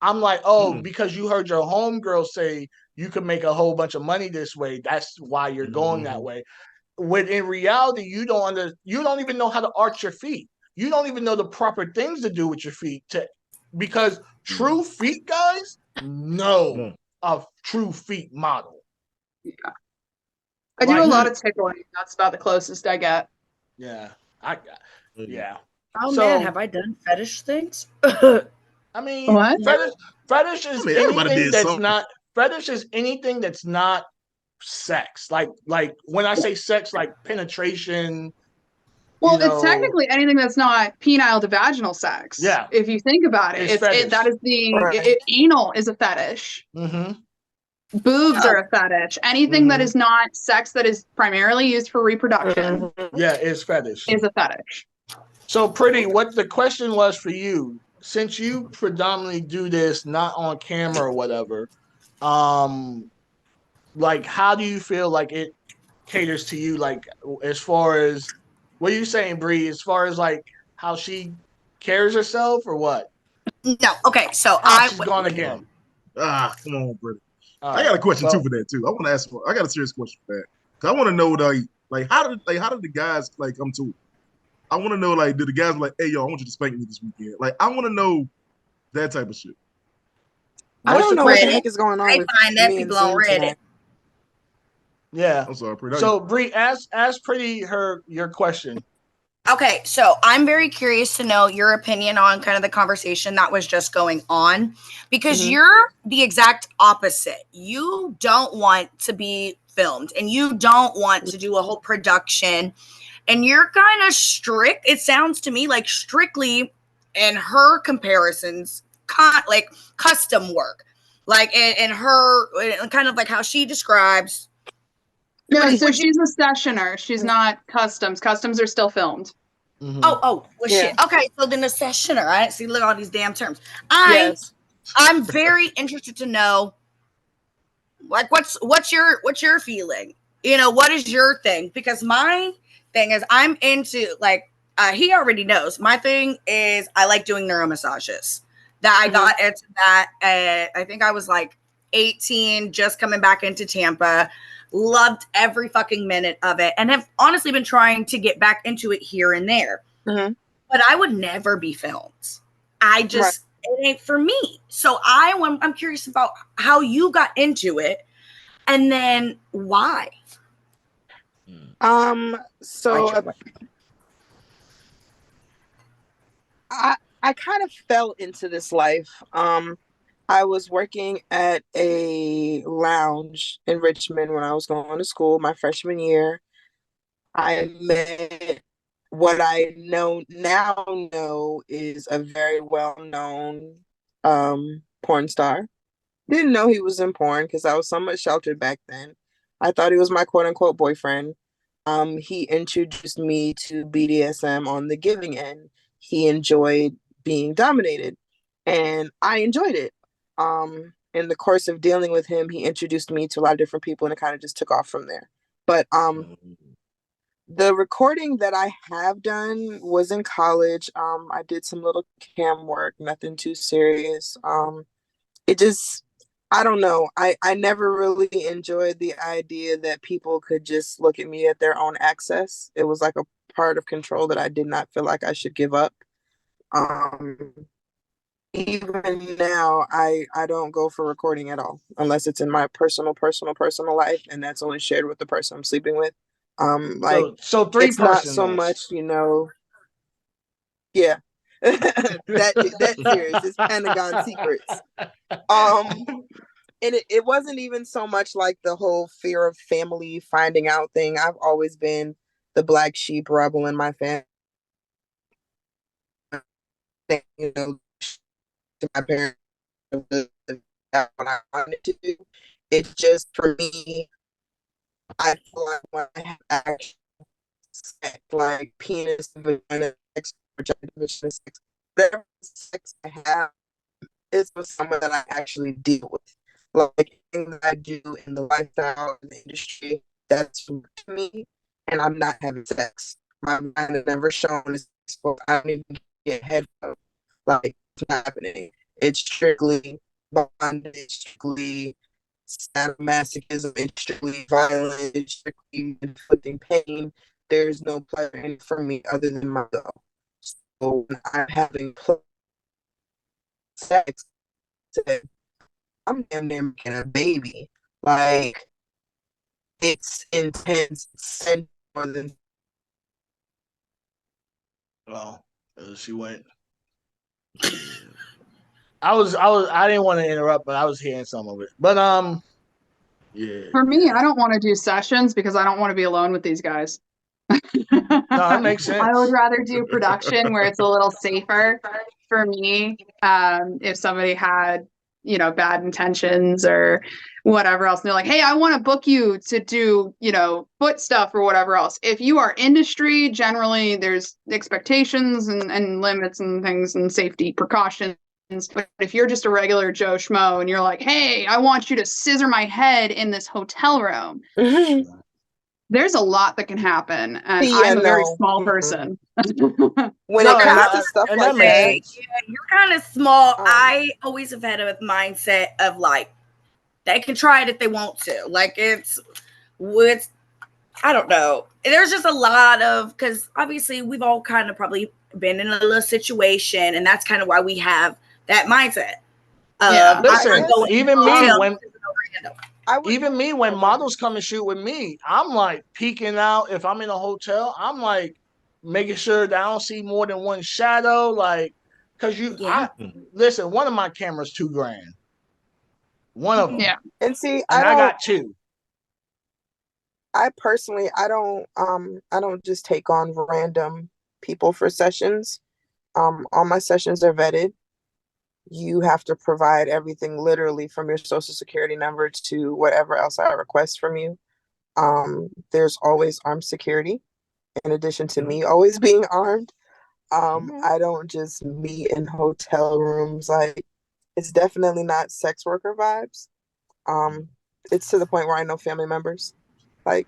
I'm like, oh, because you heard your homegirl say you could make a whole bunch of money this way. That's why you're going that way. When in reality, you don't even know how to arch your feet. You don't even know the proper things to do with your feet because true feet guys know a true feet model. Yeah. I do a lot of tickling. That's about the closest I get. Yeah. Yeah. Oh man, have I done fetish things? I mean, fetish is anything that's not fetish is anything that's not sex. Like when I say sex, like penetration. Well, it's technically anything that's not penile to vaginal sex. Yeah. If you think about it, that is anal is a fetish. Mm-hmm. Boobs are a fetish. Anything that is not sex that is primarily used for reproduction. Yeah, is fetish. Is a fetish. So Pretty, what the question was for you, since you predominantly do this not on camera or whatever, like how do you feel like it caters to you, like as far as what are you saying, Bree, as far as like how she carries herself or what? No, okay, so she's gone again. Come on, Brittany. I got a question too for that too. I want to ask I got a serious question for that. Cause I want to know like how did the guys like come to it? I want to know like did the guys like, hey yo, I want you to spank me this weekend? Like I want to know that type of shit. I don't know what the heck is going on. I find that people on Reddit. Yeah. I'm sorry, Pretty. So Bree, ask Pretty your question. Okay, so I'm very curious to know your opinion on kind of the conversation that was just going on, because you're the exact opposite. You don't want to be filmed and you don't want to do a whole production, and you're kind of strict. It sounds to me like strictly in her comparisons, like custom work, like in her kind of like how she describes. No, so she's a sessioner. She's not customs. Customs are still filmed. Mm-hmm. Oh, well, shit. Okay, so then a sessioner, right? See, look at all these damn terms. I'm very interested to know, like, what's your feeling? You know, what is your thing? Because my thing is, I'm into like he already knows. My thing is, I like doing neuromassages. That I got into that. I think I was like 18, just coming back into Tampa. Loved every fucking minute of it, and have honestly been trying to get back into it here and there. But I would never be filmed. I just it ain't for me. So I'm curious about how you got into it, and then why. So I kind of fell into this life. I was working at a lounge in Richmond when I was going to school my freshman year. I met what I now know is a very well-known porn star. Didn't know he was in porn because I was somewhat sheltered back then. I thought he was my quote-unquote boyfriend. He introduced me to BDSM on the giving end. He enjoyed being dominated, and I enjoyed it. In the course of dealing with him, he introduced me to a lot of different people, and it kind of just took off from there. But the recording that I have done was in college. I did some little cam work, nothing too serious. It just, I don't know. I never really enjoyed the idea that people could just look at me at their own access. It was like a part of control that I did not feel like I should give up. even now, I don't go for recording at all unless it's in my personal life, and that's only shared with the person I'm sleeping with. Like so three it's not so personness. much, yeah. that serious. It's Pentagon secrets. And it wasn't even so much like the whole fear of family finding out thing. I've always been the black sheep rebel in my family. To my parents, what I wanted to do. It's just for me. I feel like when I have actual sex, like penis, vagina, sex, whatever sex I have is with someone that I actually deal with. Like things that I do in the lifestyle in the industry, that's to me, and I'm not having sex. My mind has never shown this. I don't even get head of. Like it's not happening. It's strictly bondage, it's strictly sadomasochism, it's strictly violent, it's strictly inflicting pain. There's no pleasure in it for me other than my go. So when I'm having sex, I'm damn near making a baby. Like it's intense, it's more than. Well, she went. I didn't want to interrupt, but I was hearing some of it. But yeah. For me, I don't want to do sessions because I don't want to be alone with these guys. No, that makes sense. I would rather do production where it's a little safer for me. If somebody had, bad intentions or whatever else, and they're like, hey, I want to book you to do, foot stuff or whatever else. If you are industry, generally there's expectations and limits and things and safety precautions. But if you're just a regular Joe Schmo and you're like, hey, I want you to scissor my head in this hotel room, there's a lot that can happen. And I'm a very small person. When it comes to stuff like that, you're kind of small. I always have had a mindset of like, they can try it if they want to. Like it's I don't know. There's just a lot of, because obviously we've all kind of probably been in a little situation, and that's kind of why we have that mindset. Listen, even me when models come and shoot with me, I'm like peeking out. If I'm in a hotel, I'm like making sure that I don't see more than one shadow. Like, cause listen, one of my cameras $2,000. One of them. Yeah. And see, I got two. I personally, I don't just take on random people for sessions. All my sessions are vetted. You have to provide everything literally from your social security number to whatever else I request from you. There's always armed security in addition to me always being armed. I don't just meet in hotel rooms. Like it's definitely not sex worker vibes. It's to the point where I know family members. Like,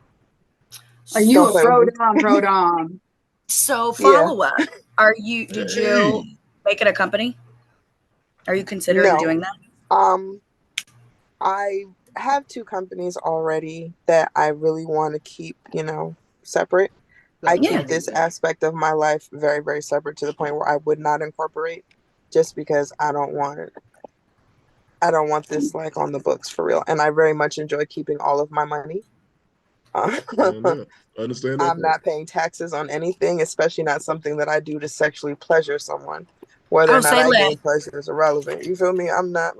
are you a pro-dom? So follow up. Did you make it a company? Are you considering doing that? I have 2 companies already that I really want to keep, separate. I keep this aspect of my life very, very separate to the point where I would not incorporate just because I don't want this like on the books for real. And I very much enjoy keeping all of my money. I understand that. I'm not paying taxes on anything, especially not something that I do to sexually pleasure someone. Whether or not I gain pleasure is irrelevant. You feel me? I'm not.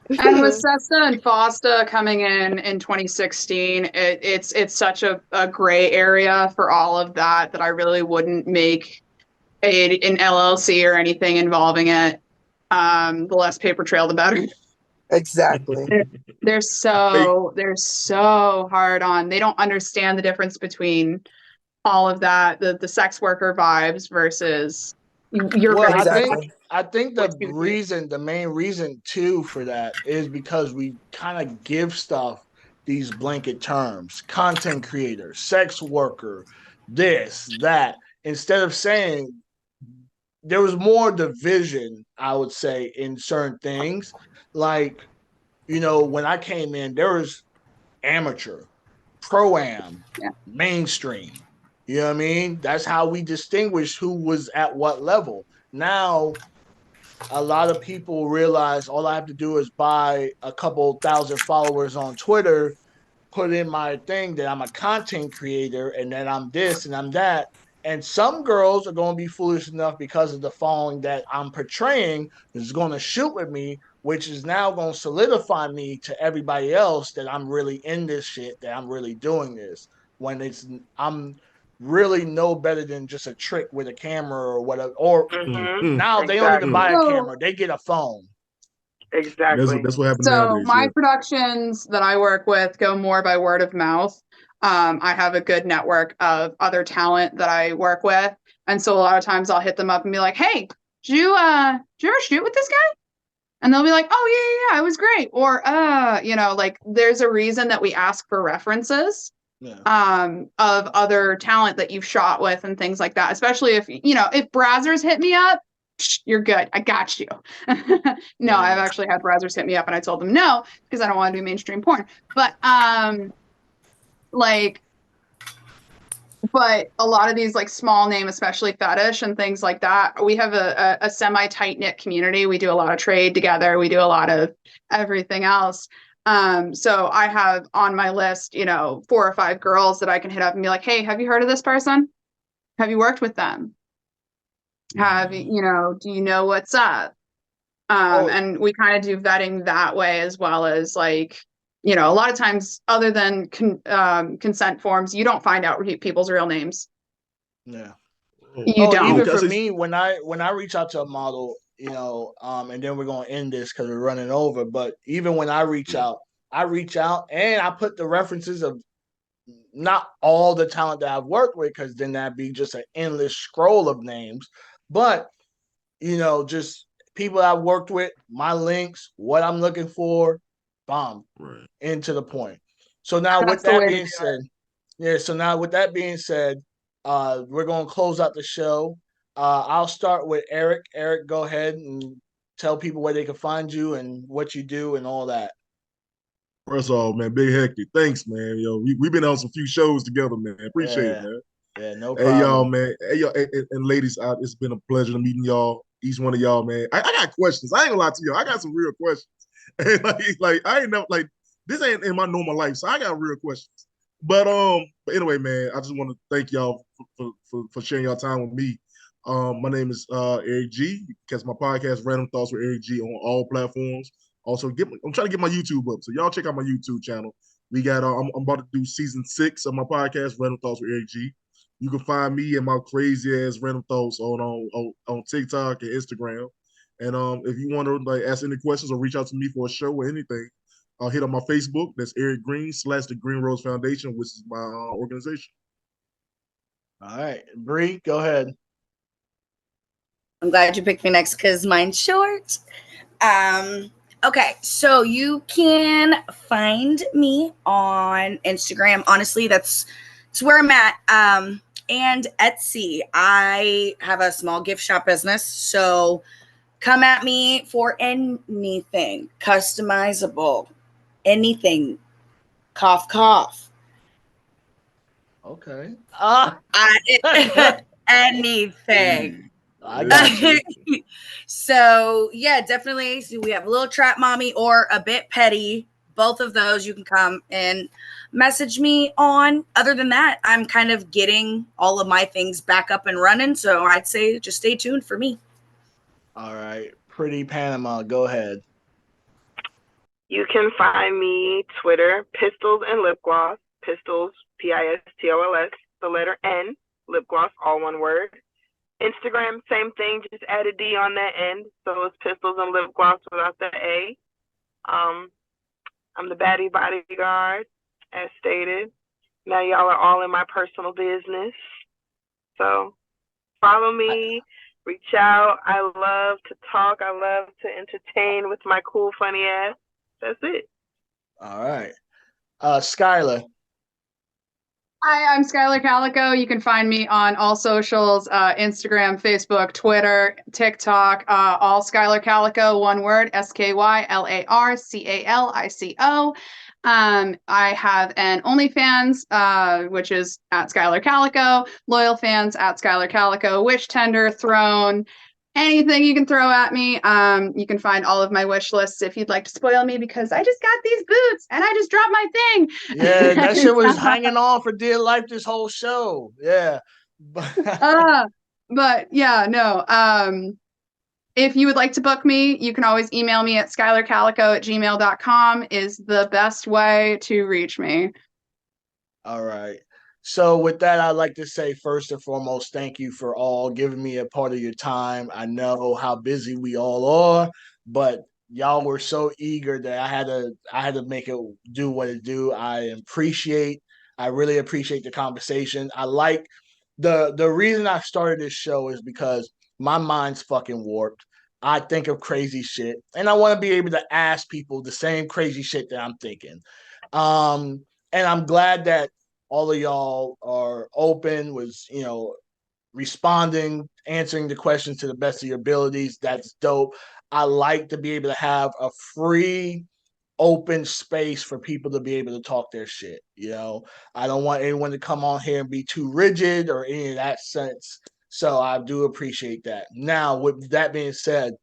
And with Sessa and Fosta coming in 2016, it's such a gray area for all of that I really wouldn't make an LLC or anything involving it. The less paper trail, the better. Exactly. They're so hard on. They don't understand the difference between all of that, the sex worker vibes versus I think the main reason too for that is because we kind of give stuff these blanket terms: content creator, sex worker, this, that, instead of saying there was more division, I would say, in certain things. Like, when I came in, there was amateur, pro-am, mainstream. You know what I mean? That's how we distinguish who was at what level. Now, a lot of people realize all I have to do is buy a couple thousand followers on Twitter, put in my thing that I'm a content creator and that I'm this and I'm that. And some girls are going to be foolish enough because of the following that I'm portraying is going to shoot with me, which is now going to solidify me to everybody else that I'm really in this shit, that I'm really doing this. When I'm really no better than just a trick with a camera or whatever. Or now they don't even buy a camera; they get a phone. Exactly. That's what happened So nowadays. my productions that I work with go more by word of mouth. I have a good network of other talent that I work with, and so a lot of times I'll hit them up and be like, "Hey, did you ever shoot with this guy?" And they'll be like, "Oh yeah, it was great." Or like there's a reason that we ask for references of other talent that you've shot with and things like that. Especially if Brazzers hit me up, you're good. I got you. No, I've actually had Brazzers hit me up and I told them no because I don't want to do mainstream porn. But but a lot of these like small name, especially fetish and things like that, we have a semi tight knit community. We do a lot of trade together. We do a lot of everything else. So I have on my list, 4 or 5 girls that I can hit up and be like, "Hey, have you heard of this person? Have you worked with them? Do you know what's up?" And we kind of do vetting that way as well as like, a lot of times other than consent forms, you don't find out people's real names. Yeah. You don't. Even for me, when I reach out to a model, and then we're going to end this because we're running over. But even when I reach out and I put the references of not all the talent that I've worked with, because then that'd be just an endless scroll of names. But, just people I've worked with, my links, what I'm looking for, bomb, into the point. So now with that being said, we're going to close out the show. I'll start with Eric. Eric, go ahead and tell people where they can find you and what you do and all that. First of all, man, Big Hektek, thanks, man. We've been on some few shows together, man. Appreciate it, man. Yeah, no problem. Hey, y'all, man. Hey, y'all, and ladies, it's been a pleasure meeting y'all. Each one of y'all, man. I got questions. I ain't gonna lie to y'all. I got some real questions. And like I ain't never this ain't in my normal life, so I got real questions. But anyway, man, I just want to thank y'all for sharing y'all time with me. My name is Eric G. You can catch my podcast, Random Thoughts with Eric G, on all platforms. Also, I'm trying to get my YouTube up, so y'all check out my YouTube channel. We got I'm about to do season 6 of my podcast, Random Thoughts with Eric G. You can find me and my crazy ass random thoughts on TikTok and Instagram. And if you want to ask any questions or reach out to me for a show or anything, I'll hit on my Facebook. That's Eric Green / the Green Rose Foundation, which is my organization. All right, Bree, go ahead. I'm glad you picked me next because mine's short. Okay, so you can find me on Instagram. Honestly, that's where I'm at. And Etsy. I have a small gift shop business, so come at me for anything customizable, anything. Cough, cough. Okay. Anything. I got you. So yeah, definitely. So we have a little trap mommy or a bit petty. Both of those you can come and message me on. Other than that, I'm kind of getting all of my things back up and running. So I'd say just stay tuned for me. All right. Pretty Panama, go ahead. You can find me Twitter, Pistols and Lip Gloss. Pistols, Pistols, the letter N, Lip Gloss, all one word. Instagram, same thing, just add a D on that end. So it's Pistols and Lip Gloss without the A. I'm the baddie bodyguard, as stated. Now y'all are all in my personal business. So follow me, reach out. I love to talk. I love to entertain with my cool, funny ass. That's it. All right. Skylar. Hi, I'm Skylar Calico. You can find me on all socials, Instagram, Facebook, Twitter, TikTok, all Skylar Calico, one word, SKYLARCALICO. I have an OnlyFans, which is at Skylar Calico, loyal fans at Skylar Calico, Wish Tender, Throne, anything you can throw at me. You can find all of my wish lists if you'd like to spoil me, because I just got these boots and I just dropped my thing. Yeah, that shit was hanging on for dear life this whole show. Yeah. But yeah, no. If you would like to book me, you can always email me at skylarcalico@gmail.com is the best way to reach me. All right. So with that, I'd like to say first and foremost, thank you for all giving me a part of your time. I know how busy we all are, but y'all were so eager that I had to make it do what it do. I really appreciate the conversation. I like the reason I started this show is because my mind's fucking warped. I think of crazy shit, and I want to be able to ask people the same crazy shit that I'm thinking. And I'm glad that all of y'all are open, was responding, answering the questions to the best of your abilities. That's dope. I like to be able to have a free open space for people to be able to talk their shit. I don't want anyone to come on here and be too rigid or any of that sense. So I do appreciate that. Now, with that being said,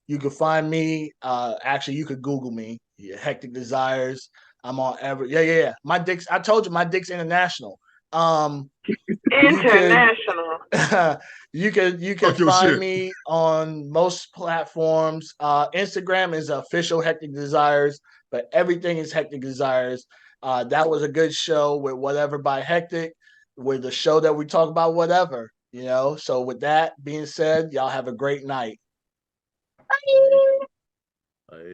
you can find me. Actually, you could Google me. Hektek Desires. I'm on ever. Yeah. My dick's. I told you my dick's international. International. You can find me on most platforms. Instagram is official Hektek Desires, but everything is Hektek Desires. That was a good show with Whatever by Hektek, with the show that we talk about whatever. So with that being said, y'all have a great night.